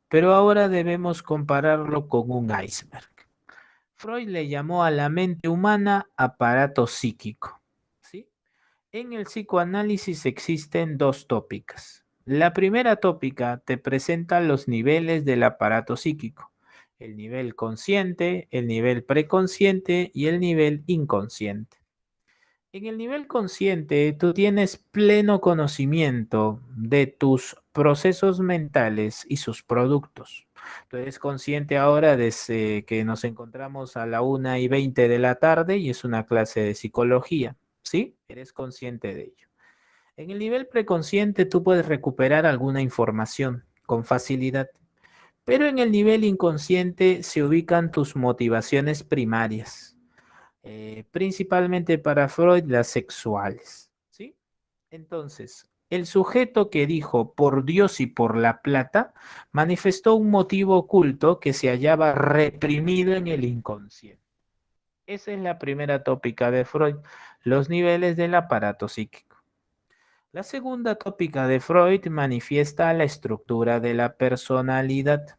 pero ahora debemos compararlo con un iceberg. Freud le llamó a la mente humana aparato psíquico. ¿Sí? En el psicoanálisis existen dos tópicas. La primera tópica te presenta los niveles del aparato psíquico, el nivel consciente, el nivel preconsciente y el nivel inconsciente. En el nivel consciente, tú tienes pleno conocimiento de tus procesos mentales y sus productos. Tú eres consciente ahora desde que nos encontramos a la 1:20 de la tarde y es una clase de psicología, ¿sí? Eres consciente de ello. En el nivel preconsciente, tú puedes recuperar alguna información con facilidad, pero en el nivel inconsciente se ubican tus motivaciones primarias principalmente para Freud las sexuales, ¿sí? Entonces, el sujeto que dijo por Dios y por la plata manifestó un motivo oculto que se hallaba reprimido en el inconsciente. Esa es la primera tópica de Freud, los niveles del aparato psíquico. La segunda tópica de Freud manifiesta la estructura de la personalidad.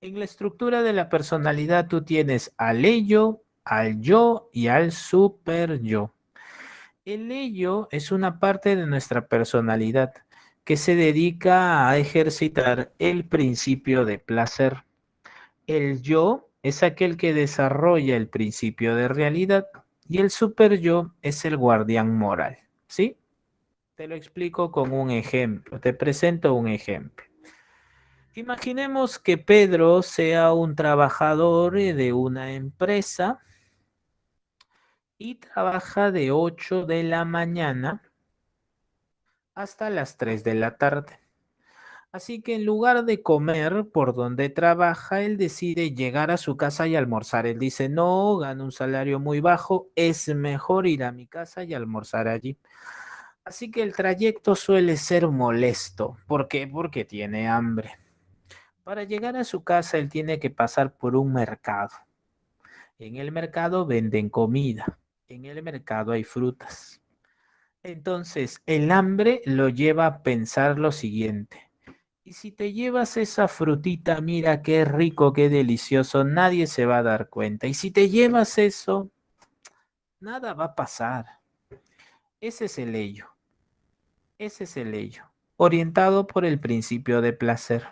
En la estructura de la personalidad tú tienes al ello, al yo y al super yo. El ello es una parte de nuestra personalidad que se dedica a ejercitar el principio de placer. El yo es aquel que desarrolla el principio de realidad y el super yo es el guardián moral. ¿Sí? Te lo explico con un ejemplo. Te presento un ejemplo. Imaginemos que Pedro sea un trabajador de una empresa y trabaja de 8 de la mañana hasta las 3 de la tarde. Así que en lugar de comer por donde trabaja, él decide llegar a su casa y almorzar. Él dice, no, gano un salario muy bajo, es mejor ir a mi casa y almorzar allí. Así que el trayecto suele ser molesto. ¿Por qué? Porque tiene hambre. Para llegar a su casa, él tiene que pasar por un mercado. En el mercado venden comida. En el mercado hay frutas. Entonces, el hambre lo lleva a pensar lo siguiente. Y si te llevas esa frutita, mira qué rico, qué delicioso, nadie se va a dar cuenta. Y si te llevas eso, nada va a pasar. Ese es el ello. Ese es el ello. Orientado por el principio de placer.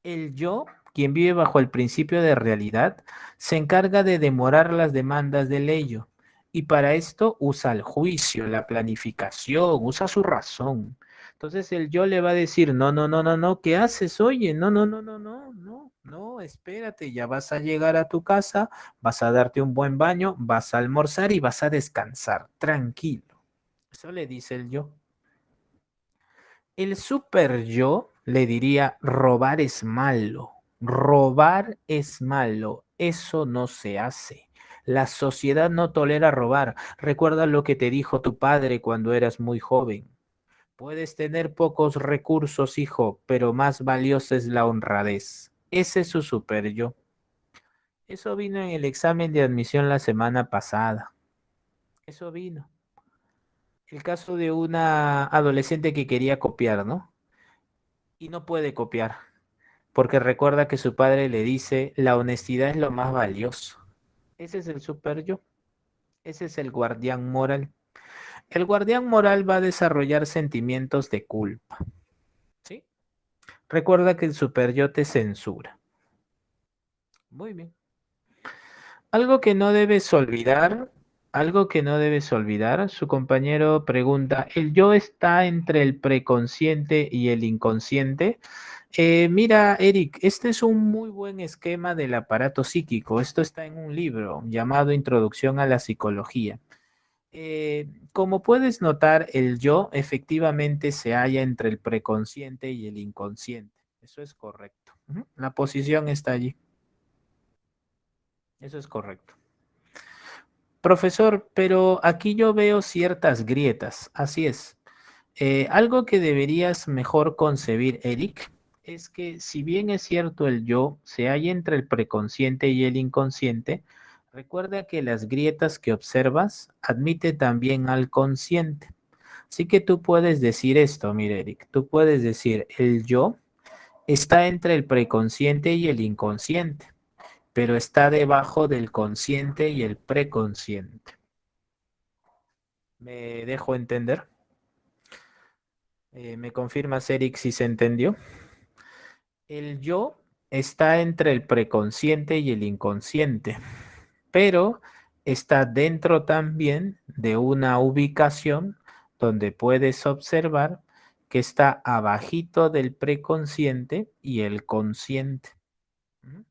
El yo, quien vive bajo el principio de realidad, se encarga de demorar las demandas del ello. Y para esto usa el juicio, la planificación, usa su razón. Entonces el yo le va a decir, no, no, no, no, no, ¿qué haces? Oye, no, no, no, no, no, no, no, espérate, ya vas a llegar a tu casa, vas a darte un buen baño, vas a almorzar y vas a descansar, tranquilo. Eso le dice el yo. El super yo le diría, robar es malo, eso no se hace. La sociedad no tolera robar. Recuerda lo que te dijo tu padre cuando eras muy joven. Puedes tener pocos recursos, hijo, pero más valiosa es la honradez. Ese es su super yo. Eso vino en el examen de admisión la semana pasada. Eso vino. El caso de una adolescente que quería copiar, ¿no? Y no puede copiar, porque recuerda que su padre le dice, la honestidad es lo más valioso. Ese es el super yo, ese es el guardián moral. El guardián moral va a desarrollar sentimientos de culpa, ¿sí? Recuerda que el super yo te censura. Muy bien. Algo que no debes olvidar Algo que no debes olvidar, su compañero pregunta, ¿el yo está entre el preconsciente y el inconsciente? Mira, Eric, este es un muy buen esquema del aparato psíquico. Esto está en un libro llamado Introducción a la Psicología. Como puedes notar, el yo efectivamente se halla entre el preconsciente y el inconsciente. Eso es correcto. Ujú. La posición está allí. Eso es correcto. Profesor, pero aquí yo veo ciertas grietas. Así es. Algo que deberías mejor concebir, Eric, es que si bien es cierto el yo se halla entre el preconsciente y el inconsciente, recuerda que las grietas que observas admite también al consciente. Así que tú puedes decir esto, mire, Eric, tú puedes decir el yo está entre el preconsciente y el inconsciente, pero está debajo del consciente y el preconsciente. ¿Me dejo entender? ¿Me confirmas, Eric, si se entendió? El yo está entre el preconsciente y el inconsciente, pero está dentro también de una ubicación donde puedes observar que está abajito del preconsciente y el consciente. ¿Mm?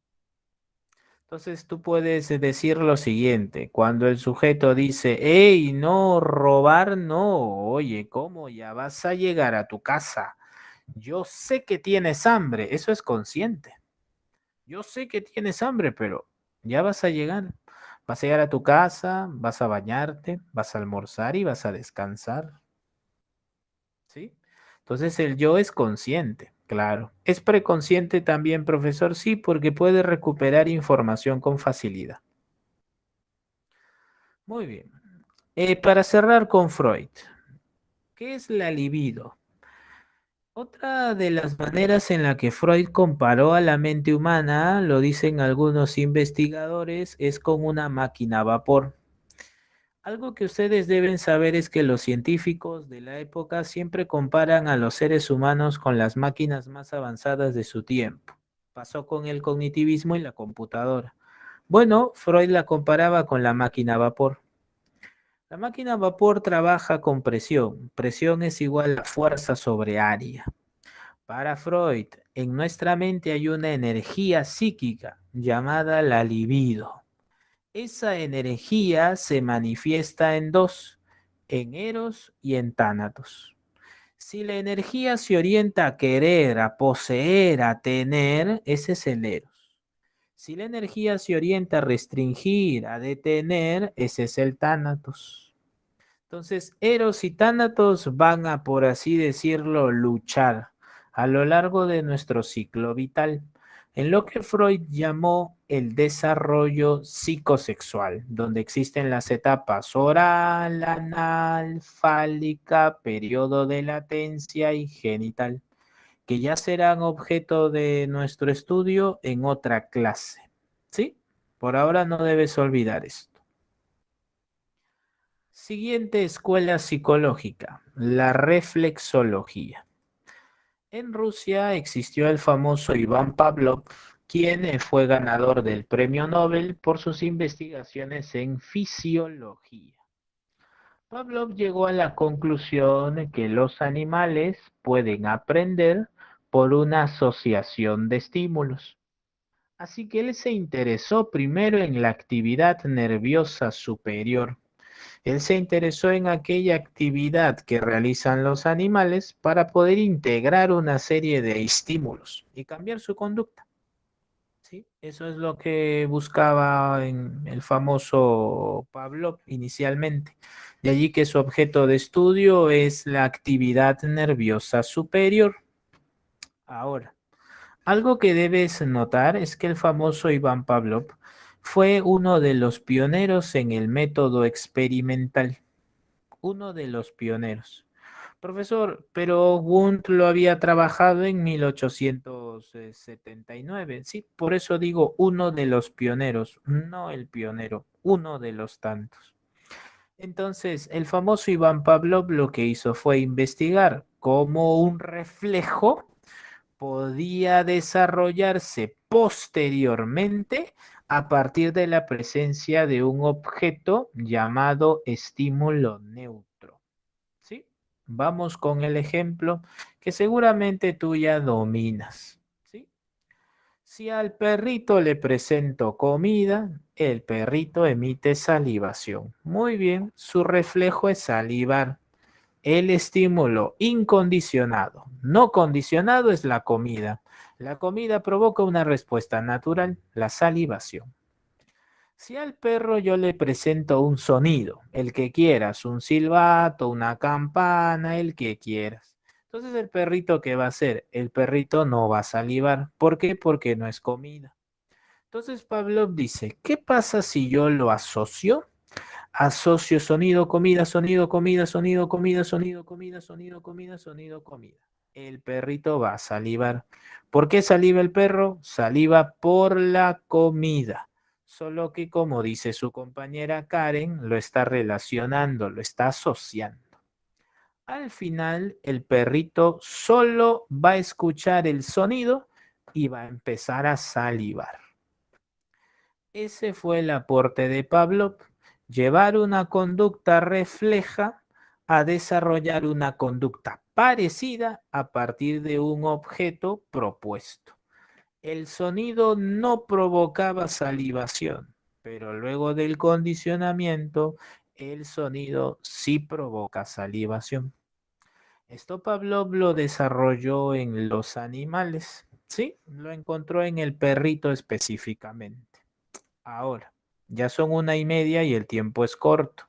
Entonces tú puedes decir lo siguiente, cuando el sujeto dice, hey, no, robar no, oye, ¿cómo ya vas a llegar a tu casa? Yo sé que tienes hambre, eso es consciente. Yo sé que tienes hambre, pero ya vas a llegar. Vas a llegar a tu casa, vas a bañarte, vas a almorzar y vas a descansar, ¿sí? Entonces el yo es consciente, claro. ¿Es preconsciente también, profesor? Sí, porque puede recuperar información con facilidad. Muy bien. Para cerrar con Freud, ¿qué es la libido? Otra de las maneras en la que Freud comparó a la mente humana, lo dicen algunos investigadores, es con una máquina a vapor. Algo que ustedes deben saber es que los científicos de la época siempre comparan a los seres humanos con las máquinas más avanzadas de su tiempo. Pasó con el cognitivismo y la computadora. Bueno, Freud la comparaba con la máquina a vapor. La máquina a vapor trabaja con presión. Presión es igual a fuerza sobre área. Para Freud, en nuestra mente hay una energía psíquica llamada la libido. Esa energía se manifiesta en dos, en Eros y en Tánatos. Si la energía se orienta a querer, a poseer, a tener, ese es el Eros. Si la energía se orienta a restringir, a detener, ese es el Tánatos. Entonces, Eros y Tánatos van a, por así decirlo, luchar a lo largo de nuestro ciclo vital, en lo que Freud llamó el desarrollo psicosexual, donde existen las etapas oral, anal, fálica, periodo de latencia y genital, que ya serán objeto de nuestro estudio en otra clase. ¿Sí? Por ahora no debes olvidar esto. Siguiente escuela psicológica, la reflexología. En Rusia existió el famoso Iván Pavlov, quien fue ganador del premio Nobel por sus investigaciones en fisiología. Pavlov llegó a la conclusión de que los animales pueden aprender por una asociación de estímulos. Así que él se interesó primero en la actividad nerviosa superior. Él se interesó en aquella actividad que realizan los animales para poder integrar una serie de estímulos y cambiar su conducta. ¿Sí? Eso es lo que buscaba en el famoso Pavlov inicialmente. De allí que su objeto de estudio es la actividad nerviosa superior. Ahora, algo que debes notar es que el famoso Iván Pavlov fue uno de los pioneros en el método experimental. Uno de los pioneros. Profesor, pero Wundt lo había trabajado en 1879. Sí, por eso digo uno de los pioneros, no el pionero, uno de los tantos. Entonces, el famoso Iván Pavlov lo que hizo fue investigar cómo un reflejo podía desarrollarse posteriormente a partir de la presencia de un objeto llamado estímulo neutro. ¿Sí? Vamos con el ejemplo que seguramente tú ya dominas. ¿Sí? Si al perrito le presento comida, el perrito emite salivación. Muy bien, su reflejo es salivar. El estímulo incondicionado, no condicionado es la comida. La comida provoca una respuesta natural, la salivación. Si al perro yo le presento un sonido, el que quieras, un silbato, una campana, el que quieras. Entonces el perrito, ¿qué va a hacer? El perrito no va a salivar. ¿Por qué? Porque no es comida. Entonces Pavlov dice, ¿qué pasa si yo lo asocio? Asocio sonido, comida, sonido, comida, sonido, comida, sonido, comida, sonido, comida, sonido, comida. El perrito va a salivar. ¿Por qué saliva el perro? Saliva por la comida. Solo que, como dice su compañera Karen, lo está relacionando, lo está asociando. Al final, el perrito solo va a escuchar el sonido y va a empezar a salivar. Ese fue el aporte de Pavlov, llevar una conducta refleja a desarrollar una conducta parecida a partir de un objeto propuesto. El sonido no provocaba salivación, pero luego del condicionamiento, el sonido sí provoca salivación. Esto Pavlov lo desarrolló en los animales, ¿sí? Lo encontró en el perrito específicamente. Ahora, ya son 1:30 y el tiempo es corto.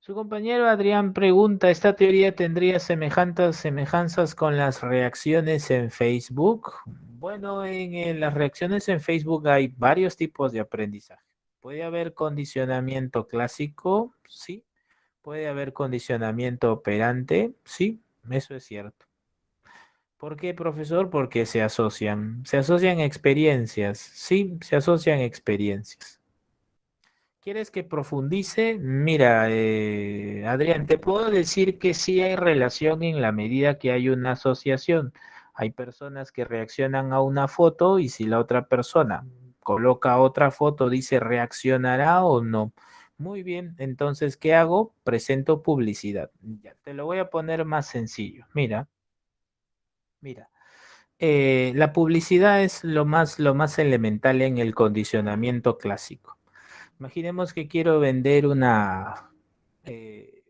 Su compañero Adrián pregunta, ¿esta teoría tendría semejanzas con las reacciones en Facebook? Bueno, en las reacciones en Facebook hay varios tipos de aprendizaje. Puede haber condicionamiento clásico, sí. Puede haber condicionamiento operante, sí, eso es cierto. ¿Por qué, profesor? Porque se asocian experiencias, sí, se asocian experiencias. ¿Quieres que profundice? Mira, Adrián, te puedo decir que sí hay relación en la medida que hay una asociación. Hay personas que reaccionan a una foto y si la otra persona coloca otra foto, dice reaccionará o no. Muy bien, entonces, ¿qué hago? Presento publicidad. Ya, te lo voy a poner más sencillo. Mira, mira. La publicidad es lo más elemental en el condicionamiento clásico. Imaginemos que quiero vender eh,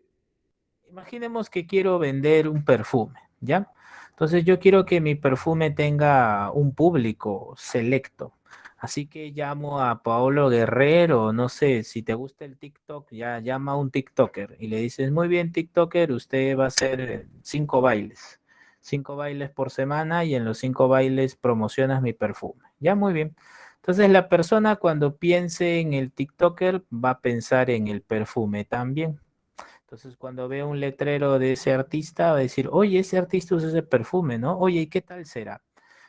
imaginemos que quiero vender un perfume, ¿ya? Entonces yo quiero que mi perfume tenga un público selecto. Así que llamo a Paolo Guerrero, no sé, si te gusta el TikTok, ya llama a un TikToker y le dices, muy bien, TikToker, usted va a hacer 5 bailes. 5 bailes por semana y en los 5 bailes promocionas mi perfume. Ya, muy bien. Entonces la persona cuando piense en el TikToker va a pensar en el perfume también. Entonces cuando ve un letrero de ese artista va a decir, oye, ese artista usa ese perfume, ¿no? Oye, ¿y qué tal será?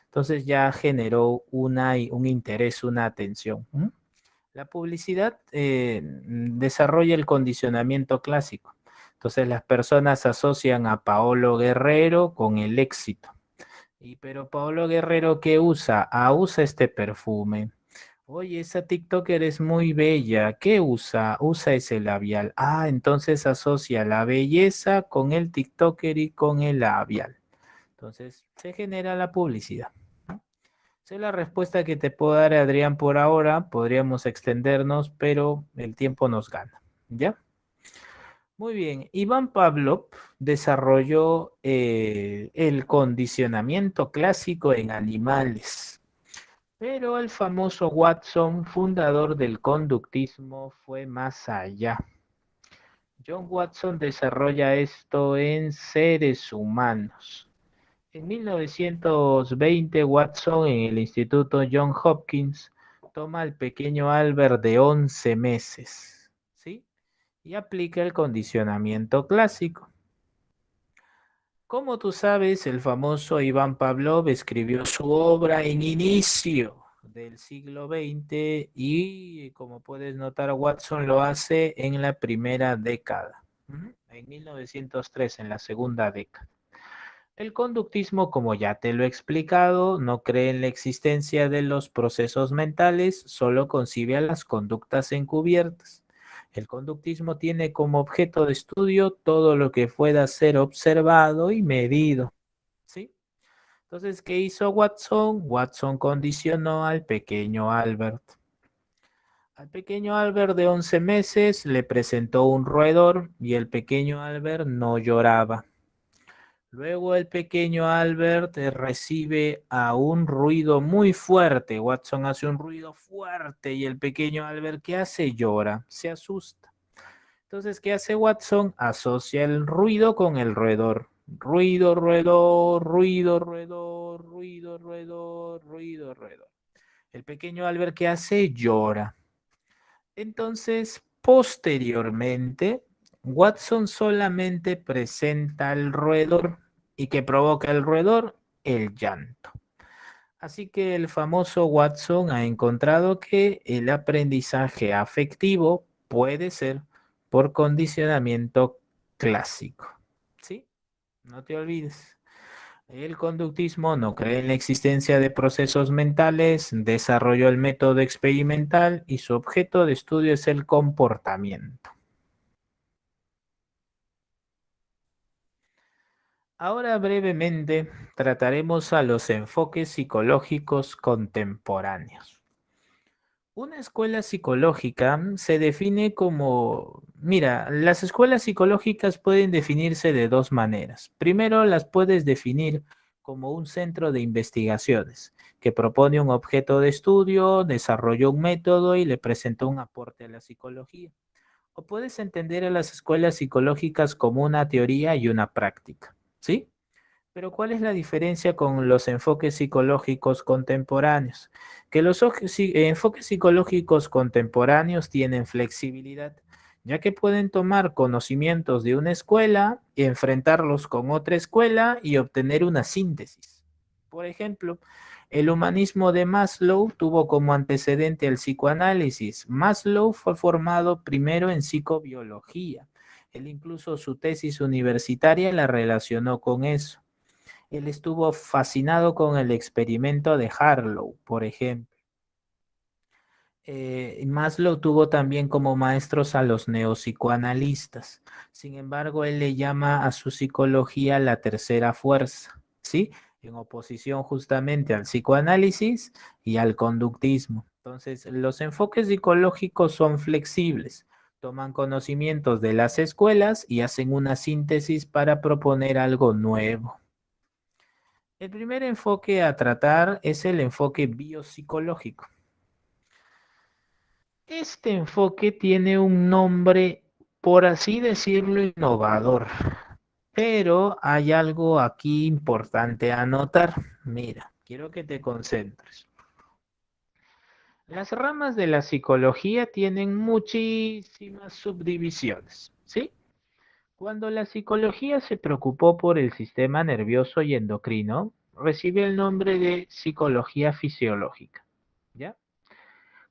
Entonces ya generó un interés, una atención. ¿M? La publicidad desarrolla el condicionamiento clásico. Entonces las personas asocian a Paolo Guerrero con el éxito. Pero Paolo Guerrero, ¿qué usa? Ah, usa este perfume. Oye, esa TikToker es muy bella. ¿Qué usa? Usa ese labial. Ah, entonces asocia la belleza con el TikToker y con el labial. Entonces se genera la publicidad. ¿No? Esa es la respuesta que te puedo dar, Adrián, por ahora. Podríamos extendernos, pero el tiempo nos gana. ¿Ya? Muy bien. Iván Pavlov desarrolló el condicionamiento clásico en animales. Pero el famoso Watson, fundador del conductismo, fue más allá. John Watson desarrolla esto en seres humanos. En 1920, Watson en el Instituto John Hopkins toma al pequeño Albert de 11 meses, ¿sí? Y aplica el condicionamiento clásico. Como tú sabes, el famoso Iván Pavlov escribió su obra en inicio del siglo XX y como puedes notar, Watson lo hace en la primera década, en 1903, en la segunda década. El conductismo, como ya te lo he explicado, no cree en la existencia de los procesos mentales, solo concibe a las conductas encubiertas. El conductismo tiene como objeto de estudio todo lo que pueda ser observado y medido. ¿Sí? Entonces, ¿qué hizo Watson? Watson condicionó al pequeño Albert. Al pequeño Albert de 11 meses le presentó un roedor y el pequeño Albert no lloraba. Luego el pequeño Albert recibe a un ruido muy fuerte. Watson hace un ruido fuerte y el pequeño Albert, ¿qué hace? Llora, se asusta. Entonces, ¿qué hace Watson? Asocia el ruido con el roedor. Ruido, roedor, ruido, roedor, ruido, roedor, ruido, roedor. El pequeño Albert, ¿qué hace? Llora. Entonces, posteriormente, Watson solamente presenta el roedor y que provoca el roedor, el llanto. Así que el famoso Watson ha encontrado que el aprendizaje afectivo puede ser por condicionamiento clásico. ¿Sí? No te olvides. El conductismo no cree en la existencia de procesos mentales, desarrolló el método experimental y su objeto de estudio es el comportamiento. Ahora brevemente trataremos a los enfoques psicológicos contemporáneos. Una escuela psicológica se define como, mira, las escuelas psicológicas pueden definirse de dos maneras. Primero, las puedes definir como un centro de investigaciones que propone un objeto de estudio, desarrolla un método y le presenta un aporte a la psicología. O puedes entender a las escuelas psicológicas como una teoría y una práctica, ¿sí? Pero ¿cuál es la diferencia con los enfoques psicológicos contemporáneos? Que los enfoques psicológicos contemporáneos tienen flexibilidad, ya que pueden tomar conocimientos de una escuela, enfrentarlos con otra escuela y obtener una síntesis. Por ejemplo, el humanismo de Maslow tuvo como antecedente el psicoanálisis. Maslow fue formado primero en psicobiología. Él incluso su tesis universitaria la relacionó con eso. Él estuvo fascinado con el experimento de Harlow, por ejemplo. Maslow tuvo también como maestros a los neopsicoanalistas. Sin embargo, él le llama a su psicología la tercera fuerza, ¿sí? En oposición justamente al psicoanálisis y al conductismo. Entonces, los enfoques psicológicos son flexibles, toman conocimientos de las escuelas y hacen una síntesis para proponer algo nuevo. El primer enfoque a tratar es el enfoque biopsicológico. Este enfoque tiene un nombre, por así decirlo, innovador, pero hay algo aquí importante a notar. Mira, quiero que te concentres. Las ramas de la psicología tienen muchísimas subdivisiones, ¿sí? Cuando la psicología se preocupó por el sistema nervioso y endocrino, recibe el nombre de psicología fisiológica, ¿ya?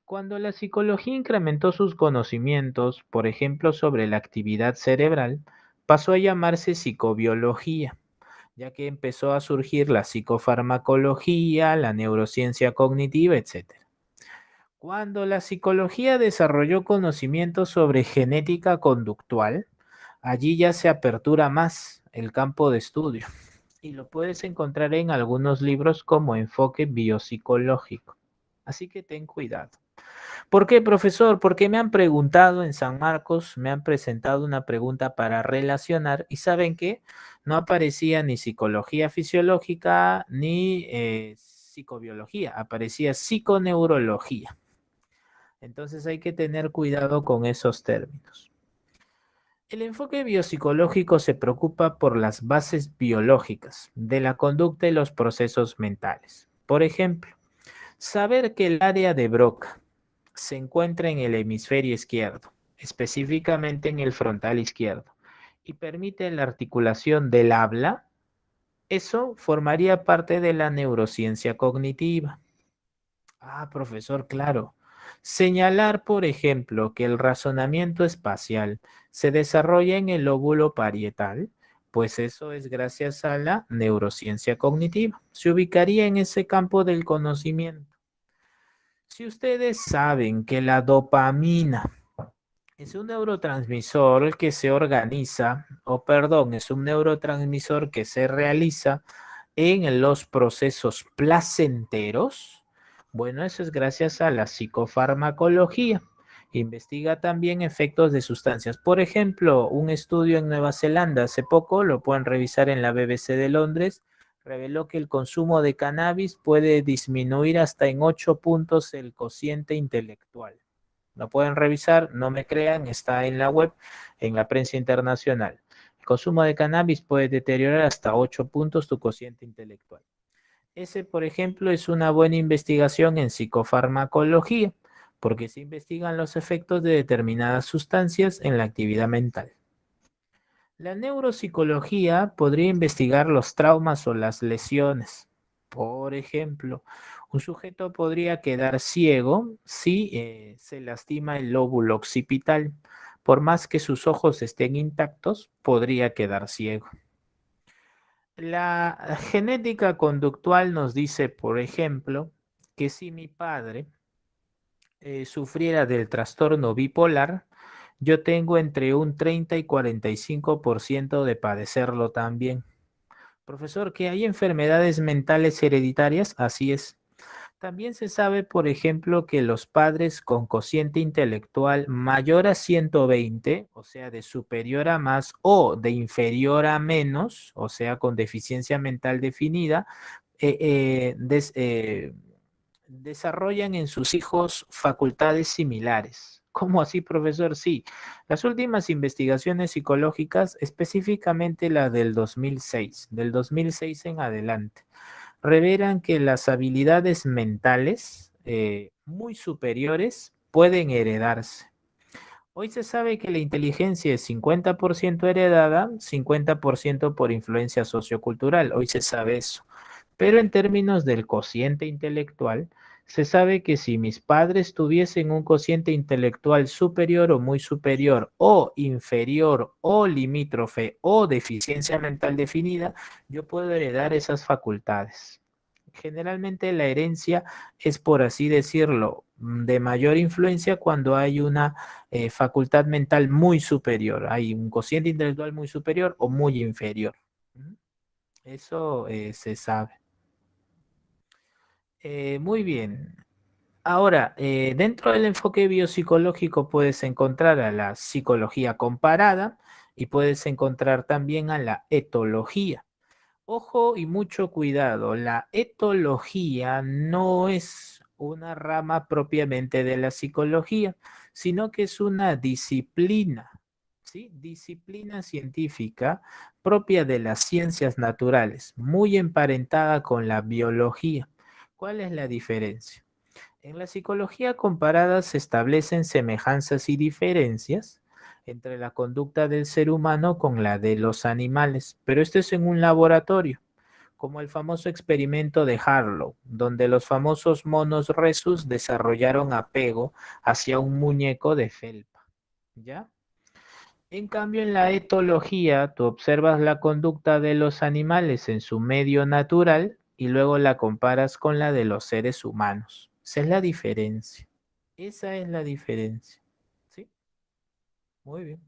Cuando la psicología incrementó sus conocimientos, por ejemplo, sobre la actividad cerebral, pasó a llamarse psicobiología, ya que empezó a surgir la psicofarmacología, la neurociencia cognitiva, etc. Cuando la psicología desarrolló conocimientos sobre genética conductual, allí ya se apertura más el campo de estudio y lo puedes encontrar en algunos libros como enfoque biopsicológico. Así que ten cuidado. ¿Por qué, profesor? Porque me han preguntado en San Marcos, me han presentado una pregunta para relacionar y ¿saben qué? No aparecía ni psicología fisiológica ni psicobiología, aparecía psiconeurología. Entonces hay que tener cuidado con esos términos. El enfoque biopsicológico se preocupa por las bases biológicas de la conducta y los procesos mentales. Por ejemplo, saber que el área de Broca se encuentra en el hemisferio izquierdo, específicamente en el frontal izquierdo, y permite la articulación del habla, eso formaría parte de la neurociencia cognitiva. Ah, profesor, claro. Señalar, por ejemplo, que el razonamiento espacial se desarrolla en el lóbulo parietal Pues eso es gracias a la neurociencia cognitiva. Se ubicaría en ese campo del conocimiento. Si ustedes saben que la dopamina es un neurotransmisor que se organiza, o perdón, es un neurotransmisor que se realiza en los procesos placenteros. Bueno, eso es gracias a la psicofarmacología. Investiga también efectos de sustancias. Por ejemplo, un estudio en Nueva Zelanda hace poco, lo pueden revisar en la BBC de Londres, reveló que el consumo de cannabis puede disminuir hasta en 8 puntos el cociente intelectual. Lo pueden revisar, no me crean, está en la web, en la prensa internacional. El consumo de cannabis puede deteriorar hasta 8 puntos tu cociente intelectual. Ese, por ejemplo, es una buena investigación en psicofarmacología, porque se investigan los efectos de determinadas sustancias en la actividad mental. La neuropsicología podría investigar los traumas o las lesiones. Por ejemplo, un sujeto podría quedar ciego si se lastima el lóbulo occipital. Por más que sus ojos estén intactos, podría quedar ciego. La genética conductual nos dice, por ejemplo, que si mi padre sufriera del trastorno bipolar, yo tengo entre un 30 y 45% de padecerlo también. Profesor, ¿que hay enfermedades mentales hereditarias? Así es. También se sabe, por ejemplo, que los padres con cociente intelectual mayor a 120, o sea, de superior a más, o de inferior a menos, o sea, con deficiencia mental definida, eh, eh, des- eh, desarrollan en sus hijos facultades similares. ¿Cómo así, profesor? Sí, las últimas investigaciones psicológicas, específicamente la del 2006 en adelante, revelan que las habilidades mentales muy superiores pueden heredarse. Hoy se sabe que la inteligencia es 50% heredada, 50% por influencia sociocultural. Hoy se sabe eso. Pero en términos del cociente intelectual, se sabe que si mis padres tuviesen un cociente intelectual superior o muy superior o inferior o limítrofe o deficiencia mental definida, yo puedo heredar esas facultades. Generalmente la herencia es, por así decirlo, de mayor influencia cuando hay una facultad mental muy superior, hay un cociente intelectual muy superior o muy inferior. Eso se sabe. Muy bien. Ahora, dentro del enfoque biopsicológico puedes encontrar a la psicología comparada y puedes encontrar también a la etología. Ojo y mucho cuidado, la etología no es una rama propiamente de la psicología, sino que es una disciplina, ¿sí? Disciplina científica propia de las ciencias naturales, muy emparentada con la biología. ¿Cuál es la diferencia? En la psicología comparada se establecen semejanzas y diferencias entre la conducta del ser humano con la de los animales, pero esto es en un laboratorio, como el famoso experimento de Harlow, donde los famosos monos rhesus desarrollaron apego hacia un muñeco de felpa, ¿ya? En cambio, en la etología, tú observas la conducta de los animales en su medio natural y luego la comparas con la de los seres humanos. Esa es la diferencia. Esa es la diferencia. ¿Sí? Muy bien.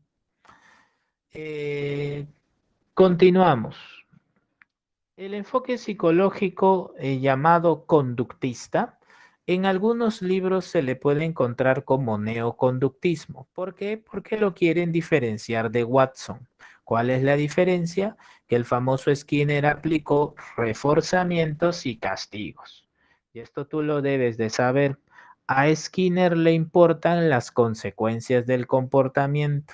Eh, Continuamos. El enfoque psicológico llamado conductista, en algunos libros se le puede encontrar como neoconductismo. ¿Por qué? Porque lo quieren diferenciar de Watson. ¿Cuál es la diferencia? Que el famoso Skinner aplicó reforzamientos y castigos. Y esto tú lo debes de saber. A Skinner le importan las consecuencias del comportamiento.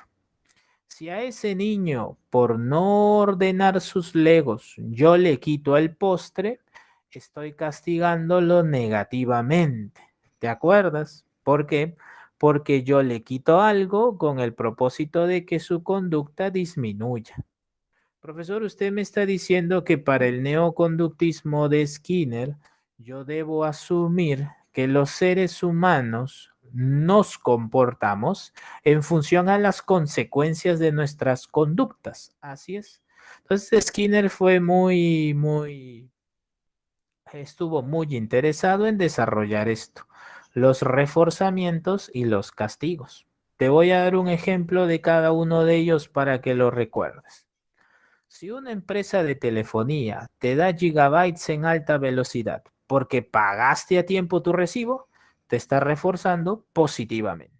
Si a ese niño, por no ordenar sus legos, yo le quito el postre, estoy castigándolo negativamente. ¿Te acuerdas? ¿Por qué? Porque yo le quito algo con el propósito de que su conducta disminuya. Profesor, usted me está diciendo que para el neoconductismo de Skinner, yo debo asumir que los seres humanos nos comportamos en función a las consecuencias de nuestras conductas. Así es. Entonces Skinner estuvo muy interesado en desarrollar esto, los reforzamientos y los castigos. Te voy a dar un ejemplo de cada uno de ellos para que lo recuerdes. Si una empresa de telefonía te da gigabytes en alta velocidad porque pagaste a tiempo tu recibo, te está reforzando positivamente.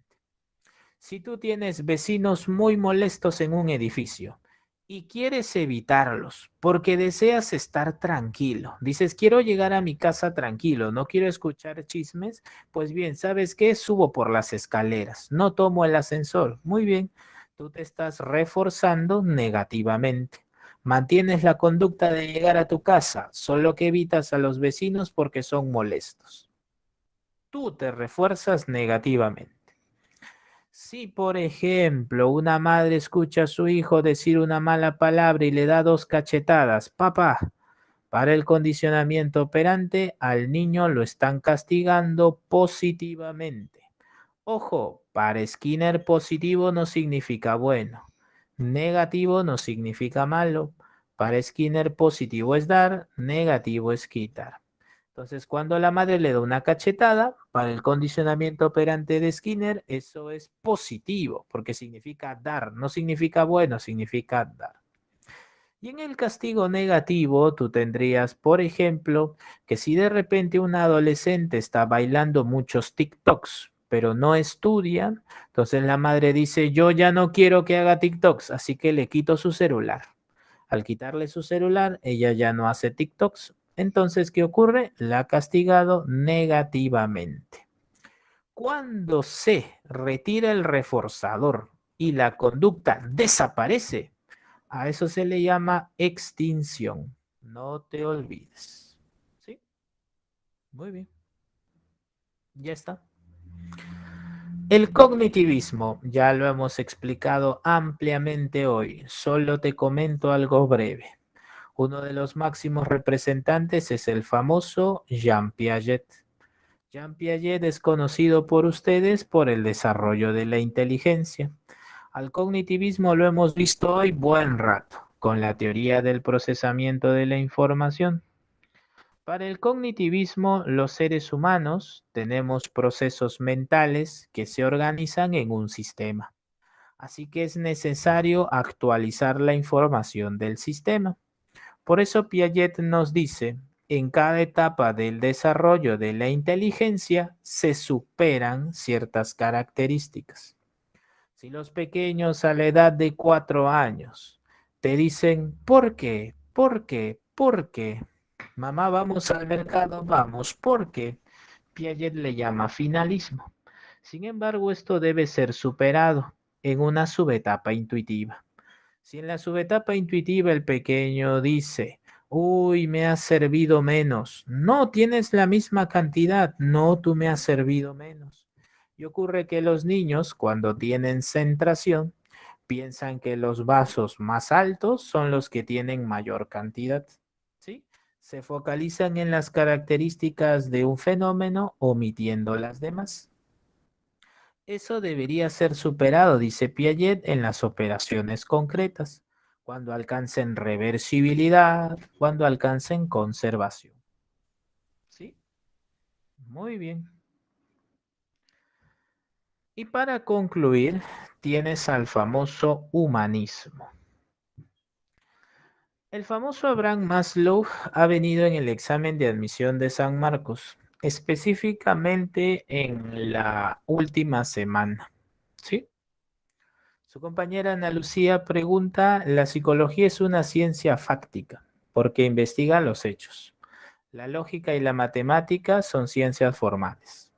Si tú tienes vecinos muy molestos en un edificio y quieres evitarlos porque deseas estar tranquilo, dices, quiero llegar a mi casa tranquilo, no quiero escuchar chismes, pues bien, ¿sabes qué? Subo por las escaleras, no tomo el ascensor. Muy bien, tú te estás reforzando negativamente. Mantienes la conducta de llegar a tu casa, solo que evitas a los vecinos porque son molestos. Tú te refuerzas negativamente. Si, por ejemplo, una madre escucha a su hijo decir una mala palabra y le da 2 cachetadas, papá, para el condicionamiento operante, al niño lo están castigando positivamente. Ojo, para Skinner positivo no significa bueno, negativo no significa malo. Para Skinner positivo es dar, negativo es quitar. Entonces, cuando la madre le da una cachetada, para el condicionamiento operante de Skinner, eso es positivo, porque significa dar, no significa bueno, significa dar. Y en el castigo negativo, tú tendrías, por ejemplo, que si de repente un adolescente está bailando muchos TikToks, pero no estudia, entonces la madre dice, yo ya no quiero que haga TikToks, así que le quito su celular. Al quitarle su celular, ella ya no hace TikToks. Entonces, ¿qué ocurre? La ha castigado negativamente. Cuando se retira el reforzador y la conducta desaparece, a eso se le llama extinción. No te olvides. ¿Sí? Muy bien. Ya está. El cognitivismo, ya lo hemos explicado ampliamente hoy. Solo te comento algo breve. Uno de los máximos representantes es el famoso Jean Piaget. Jean Piaget es conocido por ustedes por el desarrollo de la inteligencia. Al cognitivismo lo hemos visto hoy buen rato, con la teoría del procesamiento de la información. Para el cognitivismo, los seres humanos tenemos procesos mentales que se organizan en un sistema. Así que es necesario actualizar la información del sistema. Por eso Piaget nos dice, en cada etapa del desarrollo de la inteligencia se superan ciertas características. Si los pequeños a la edad de 4 años te dicen, ¿por qué? ¿Por qué? ¿Por qué? Mamá, vamos al mercado, vamos, ¿por qué? Piaget le llama finalismo. Sin embargo, esto debe ser superado en una subetapa intuitiva. Si en la subetapa intuitiva el pequeño dice, uy, me has servido menos, no tienes la misma cantidad, no, tú me has servido menos. Y ocurre que los niños, cuando tienen centración, piensan que los vasos más altos son los que tienen mayor cantidad. ¿Sí? Se focalizan en las características de un fenómeno omitiendo las demás. Eso debería ser superado, dice Piaget, en las operaciones concretas, cuando alcancen reversibilidad, cuando alcancen conservación. ¿Sí? Muy bien. Y para concluir, tienes al famoso humanismo. El famoso Abraham Maslow ha venido en el examen de admisión de San Marcos, específicamente en la última semana. ¿Sí? Su compañera Ana Lucía pregunta, la psicología es una ciencia fáctica porque investiga los hechos. La lógica y la matemática son ciencias formales.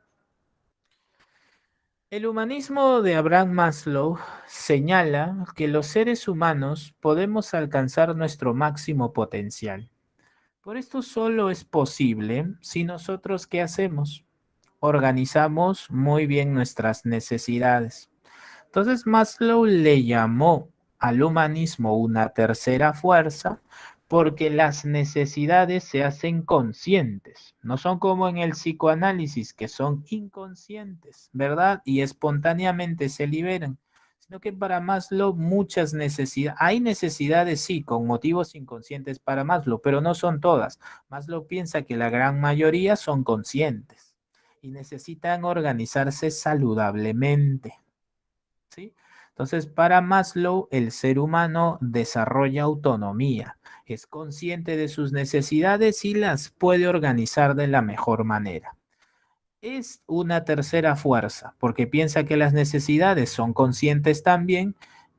El humanismo de Abraham Maslow señala que los seres humanos podemos alcanzar nuestro máximo potencial. Por esto solo es posible si nosotros, ¿qué hacemos? Organizamos muy bien nuestras necesidades. Entonces Maslow le llamó al humanismo una tercera fuerza porque las necesidades se hacen conscientes, no son como en el psicoanálisis que son inconscientes, ¿verdad? Y espontáneamente se liberan, sino que para Maslow muchas necesidades, hay necesidades sí, con motivos inconscientes para Maslow, pero no son todas. Maslow piensa que la gran mayoría son conscientes y necesitan organizarse saludablemente, ¿sí? Entonces, para Maslow, el ser humano desarrolla autonomía, es consciente de sus necesidades y las puede organizar de la mejor manera. Es una tercera fuerza, porque piensa que las necesidades son conscientes también,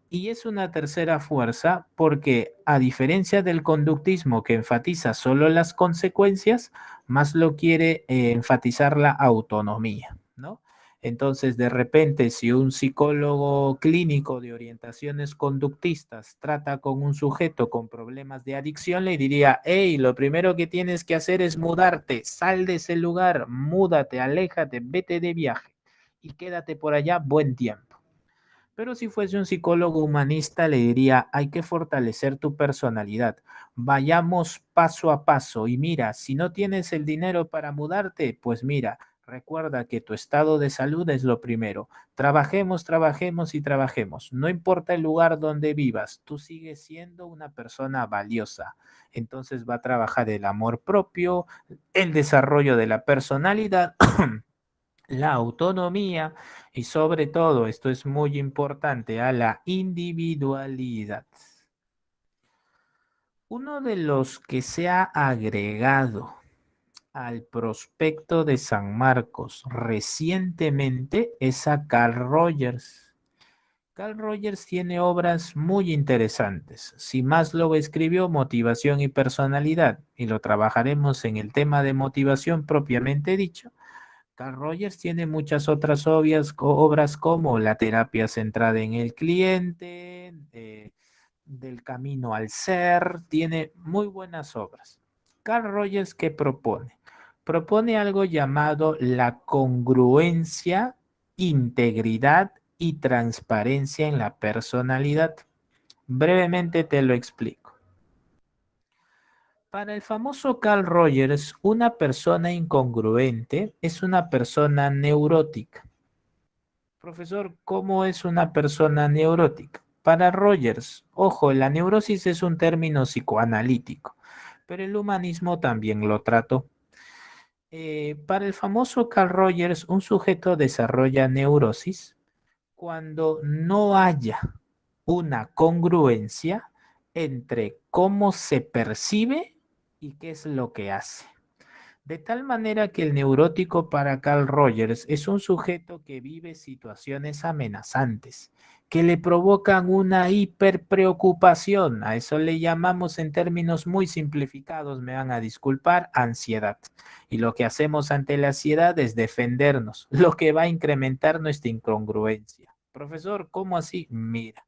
y es una tercera fuerza porque, a diferencia del conductismo que enfatiza solo las consecuencias, Maslow quiere enfatizar la autonomía, ¿no? Entonces, de repente, si un psicólogo clínico de orientaciones conductistas trata con un sujeto con problemas de adicción, le diría, hey, lo primero que tienes que hacer es mudarte, sal de ese lugar, múdate, aléjate, vete de viaje y quédate por allá buen tiempo. Pero si fuese un psicólogo humanista, le diría, hay que fortalecer tu personalidad. Vayamos paso a paso y mira, si no tienes el dinero para mudarte, pues mira, recuerda que tu estado de salud es lo primero. Trabajemos, trabajemos y trabajemos. No importa el lugar donde vivas, tú sigues siendo una persona valiosa. Entonces va a trabajar el amor propio, el desarrollo de la personalidad, la autonomía y sobre todo, esto es muy importante, a la individualidad. Uno de los que se ha agregado al prospecto de San Marcos recientemente es a Carl Rogers. Carl Rogers tiene obras muy interesantes. Si Maslow escribió Motivación y Personalidad, y lo trabajaremos en el tema de motivación propiamente dicho, Carl Rogers tiene muchas otras obras como La terapia centrada en el cliente, Del camino al ser, tiene muy buenas obras. Carl Rogers, ¿qué propone? Propone algo llamado la congruencia, integridad y transparencia en la personalidad. Brevemente te lo explico. Para el famoso Carl Rogers, una persona incongruente es una persona neurótica. Profesor, ¿cómo es una persona neurótica? Para Rogers, ojo, la neurosis es un término psicoanalítico, pero el humanismo también lo trató. Para el famoso Carl Rogers, un sujeto desarrolla neurosis cuando no haya una congruencia entre cómo se percibe y qué es lo que hace. De tal manera que el neurótico para Carl Rogers es un sujeto que vive situaciones amenazantes, que le provocan una hiperpreocupación. A eso le llamamos en términos muy simplificados, me van a disculpar, ansiedad. Y lo que hacemos ante la ansiedad es defendernos, lo que va a incrementar nuestra incongruencia. Profesor, ¿cómo así? Mira.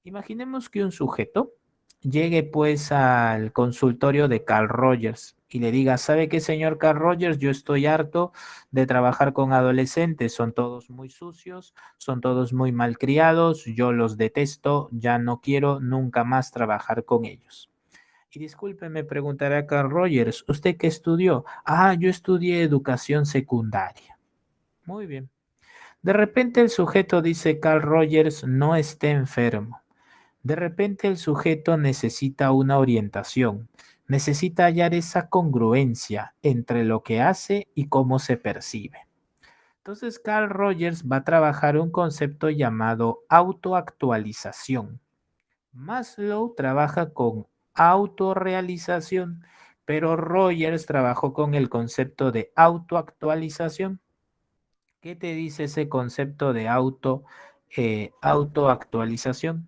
Imaginemos que un sujeto llegue pues al consultorio de Carl Rogers y le diga, ¿sabe qué, señor Carl Rogers? Yo estoy harto de trabajar con adolescentes, son todos muy sucios, son todos muy malcriados, yo los detesto, ya no quiero nunca más trabajar con ellos. Y disculpe, me preguntará Carl Rogers, ¿usted qué estudió? Ah, yo estudié educación secundaria. Muy bien. De repente el sujeto dice, Carl Rogers no esté enfermo. De repente el sujeto necesita una orientación, necesita hallar esa congruencia entre lo que hace y cómo se percibe. Entonces Carl Rogers va a trabajar un concepto llamado autoactualización. Maslow trabaja con autorrealización, pero Rogers trabajó con el concepto de autoactualización. ¿Qué te dice ese concepto de autoactualización?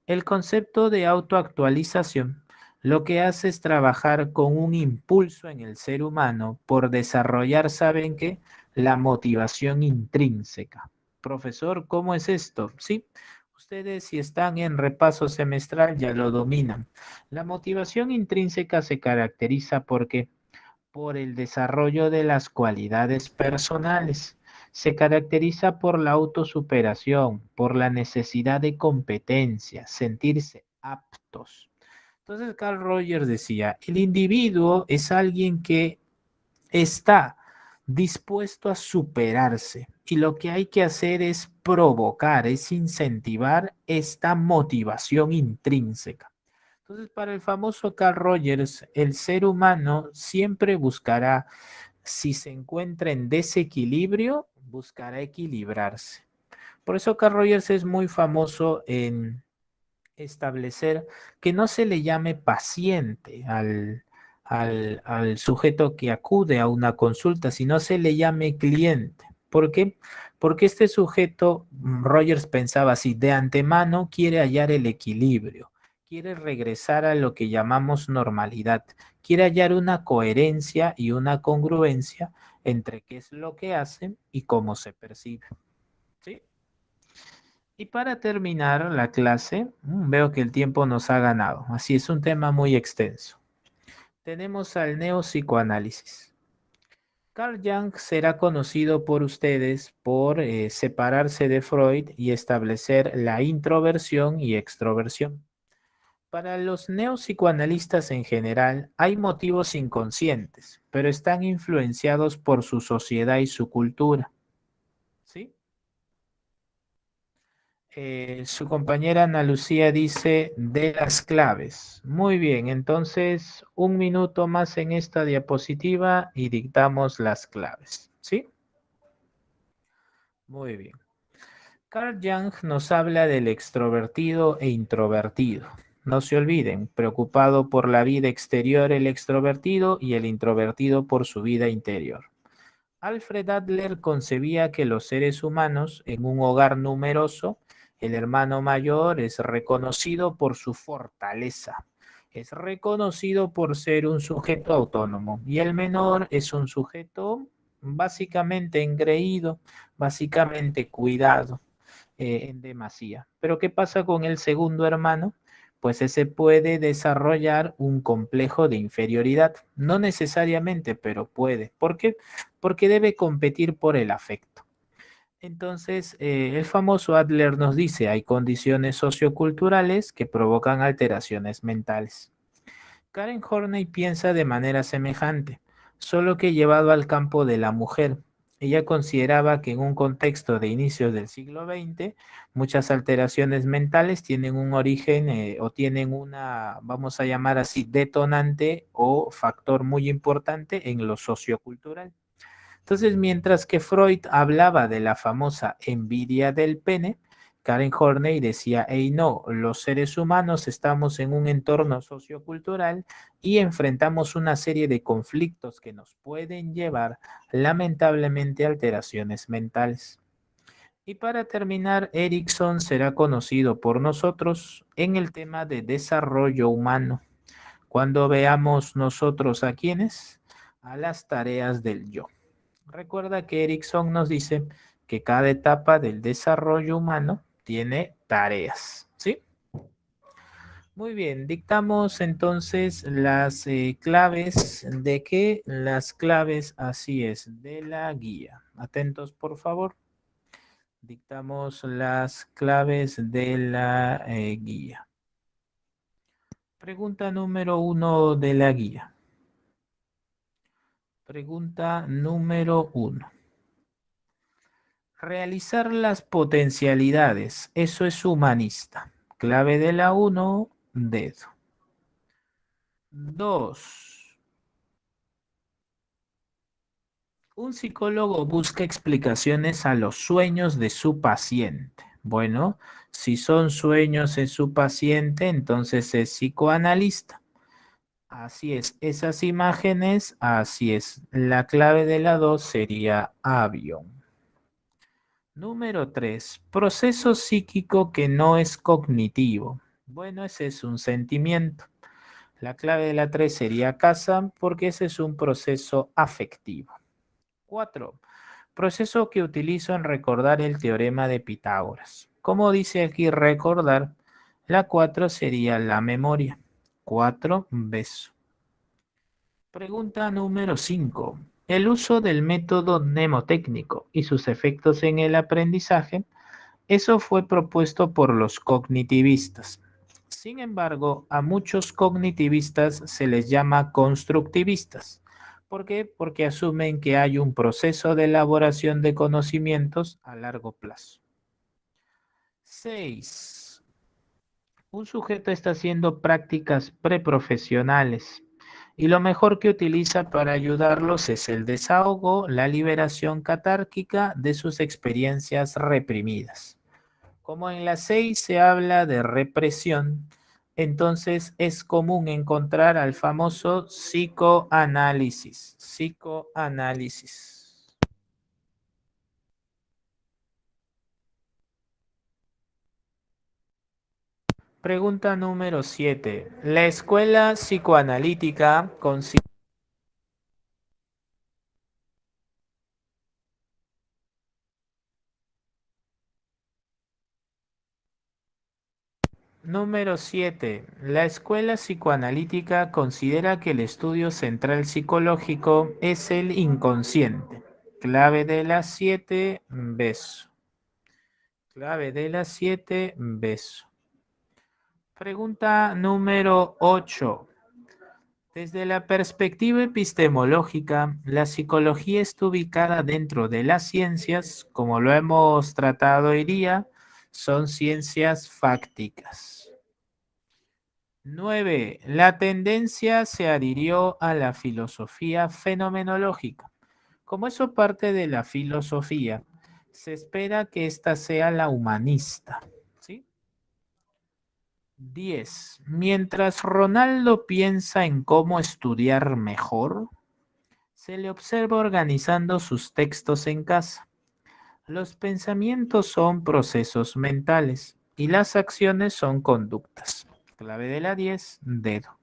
El concepto de autoactualización lo que hace es trabajar con un impulso en el ser humano por desarrollar, ¿saben qué? La motivación intrínseca. Profesor, ¿cómo es esto? Sí, ustedes si están en repaso semestral ya lo dominan. La motivación intrínseca se caracteriza porque por el desarrollo de las cualidades personales. Se caracteriza por la autosuperación, por la necesidad de competencia, sentirse aptos. Entonces Carl Rogers decía, el individuo es alguien que está dispuesto a superarse. Y lo que hay que hacer es provocar, es incentivar esta motivación intrínseca. Entonces, para el famoso Carl Rogers, el ser humano siempre buscará, si se encuentra en desequilibrio, buscará equilibrarse. Por eso Carl Rogers es muy famoso en establecer que no se le llame paciente al sujeto que acude a una consulta, sino se le llame cliente. ¿Por qué? Porque este sujeto, Rogers pensaba así, de antemano quiere hallar el equilibrio, quiere regresar a lo que llamamos normalidad, quiere hallar una coherencia y una congruencia entre qué es lo que hace y cómo se percibe. ¿Sí? Y para terminar la clase, veo que el tiempo nos ha ganado, así es un tema muy extenso. Tenemos al neopsicoanálisis. Carl Jung será conocido por ustedes por separarse de Freud y establecer la introversión y extroversión. Para los neopsicoanalistas en general hay motivos inconscientes, pero están influenciados por su sociedad y su cultura. ¿Sí? Su compañera Ana Lucía dice de las claves. Muy bien, entonces un minuto más en esta diapositiva y dictamos las claves. ¿Sí? Muy bien. Carl Jung nos habla del extrovertido e introvertido. No se olviden, preocupado por la vida exterior el extrovertido y el introvertido por su vida interior. Alfred Adler concebía que los seres humanos, en un hogar numeroso, el hermano mayor es reconocido por su fortaleza, es reconocido por ser un sujeto autónomo y el menor es un sujeto básicamente engreído, básicamente cuidado en demasía. Pero ¿qué pasa con el segundo hermano? Pues ese puede desarrollar un complejo de inferioridad. No necesariamente, pero puede. ¿Por qué? Porque debe competir por el afecto. Entonces, el famoso Adler nos dice, hay condiciones socioculturales que provocan alteraciones mentales. Karen Horney piensa de manera semejante, solo que llevado al campo de la mujer. Ella consideraba que en un contexto de inicios del siglo XX, muchas alteraciones mentales tienen un origen o tienen una, vamos a llamar así, detonante o factor muy importante en lo sociocultural. Entonces, mientras que Freud hablaba de la famosa envidia del pene, Karen Horney decía, hey, no, los seres humanos estamos en un entorno sociocultural y enfrentamos una serie de conflictos que nos pueden llevar lamentablemente a alteraciones mentales. Y para terminar, Erickson será conocido por nosotros en el tema de desarrollo humano. Cuando veamos nosotros a quienes, a las tareas del yo. Recuerda que Erickson nos dice que cada etapa del desarrollo humano tiene tareas, ¿sí? Muy bien, dictamos entonces las claves de qué, las claves, así es, de la guía. Atentos, por favor. Dictamos las claves de la guía. Pregunta número 1 de la guía. Pregunta número 1. Realizar las potencialidades, eso es humanista. Clave de la 1, dedo. 2. Un psicólogo busca explicaciones a los sueños de su paciente. Bueno, si son sueños en su paciente, entonces es psicoanalista. Así es, esas imágenes, así es. La clave de la 2 sería avión. Número 3. Proceso psíquico que no es cognitivo. Bueno, ese es un sentimiento. La clave de la 3 sería casa porque ese es un proceso afectivo. 4. Proceso que utilizo en recordar el teorema de Pitágoras. Como dice aquí recordar, la 4 sería la memoria. 4, beso. Pregunta número 5. El uso del método mnemotécnico y sus efectos en el aprendizaje. Eso fue propuesto por los cognitivistas. Sin embargo, a muchos cognitivistas se les llama constructivistas. ¿Por qué? Porque asumen que hay un proceso de elaboración de conocimientos a largo plazo. 6. Un sujeto está haciendo prácticas preprofesionales y lo mejor que utiliza para ayudarlos es el desahogo, la liberación catárquica de sus experiencias reprimidas. Como en la 6 se habla de represión, entonces es común encontrar al famoso psicoanálisis. Psicoanálisis. Pregunta número 7. La escuela psicoanalítica considera... Número 7. La escuela psicoanalítica considera que el estudio central psicológico es el inconsciente. Clave de las 7, beso. Clave de las 7, beso. Pregunta número 8. Desde la perspectiva epistemológica, la psicología está ubicada dentro de las ciencias, como lo hemos tratado hoy día, son ciencias fácticas. 9. La tendencia se adhirió a la filosofía fenomenológica. Como eso parte de la filosofía, se espera que ésta sea la humanista. ¿Sí? 10. Mientras Ronaldo piensa en cómo estudiar mejor, se le observa organizando sus textos en casa. Los pensamientos son procesos mentales y las acciones son conductas. Clave de la 10, dedo.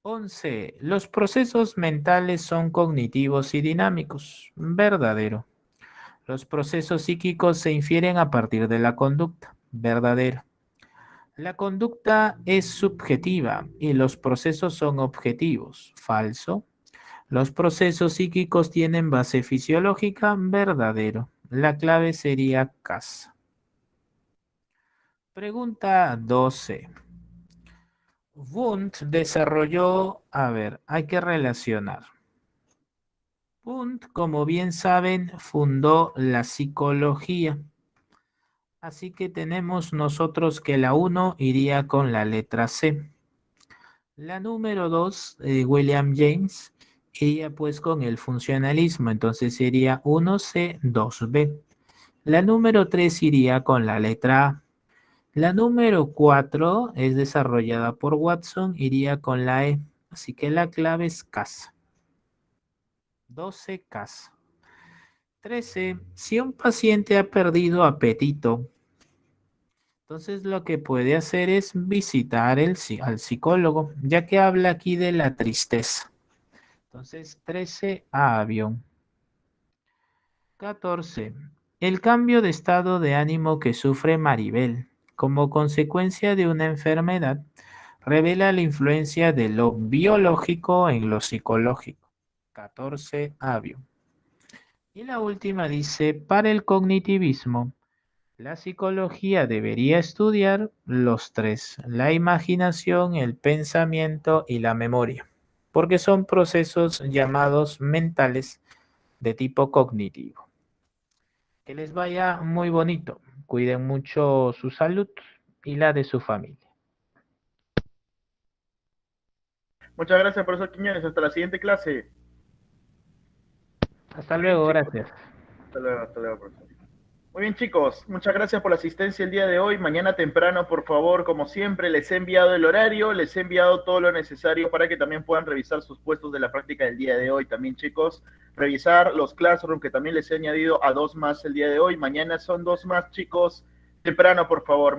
11. Los procesos mentales son cognitivos y dinámicos. Verdadero. Los procesos psíquicos se infieren a partir de la conducta. Verdadero. La conducta es subjetiva y los procesos son objetivos. Falso. Los procesos psíquicos tienen base fisiológica. Verdadero. La clave sería casa. Pregunta 12. Wundt desarrolló, hay que relacionar. Wundt, como bien saben, fundó la psicología. Así que tenemos nosotros que la 1 iría con la letra C. La número 2, William James, iría pues con el funcionalismo. Entonces sería 1C, 2B. La número 3 iría con la letra A. La número 4 es desarrollada por Watson, iría con la E. Así que la clave es casa. 12, casa. 13. Si un paciente ha perdido apetito, entonces lo que puede hacer es visitar al psicólogo, ya que habla aquí de la tristeza. Entonces, 13, avión. 14. El cambio de estado de ánimo que sufre Maribel como consecuencia de una enfermedad revela la influencia de lo biológico en lo psicológico. 14, avión. Y la última dice, para el cognitivismo, la psicología debería estudiar los tres, la imaginación, el pensamiento y la memoria, porque son procesos llamados mentales de tipo cognitivo. Que les vaya muy bonito, cuiden mucho su salud y la de su familia.
Muchas gracias, profesor Quiñones. Hasta la siguiente clase.
Hasta
Muy bien,
luego,
chicos.
gracias.
Hasta luego, profesor. Muy bien, chicos. Muchas gracias por la asistencia el día de hoy. Mañana temprano, por favor, como siempre, les he enviado el horario, les he enviado todo lo necesario para que también puedan revisar sus puestos de la práctica del día de hoy. También, chicos, revisar los Classroom, que también les he añadido a 2 más el día de hoy. Mañana son 2 más, chicos. Temprano, por favor.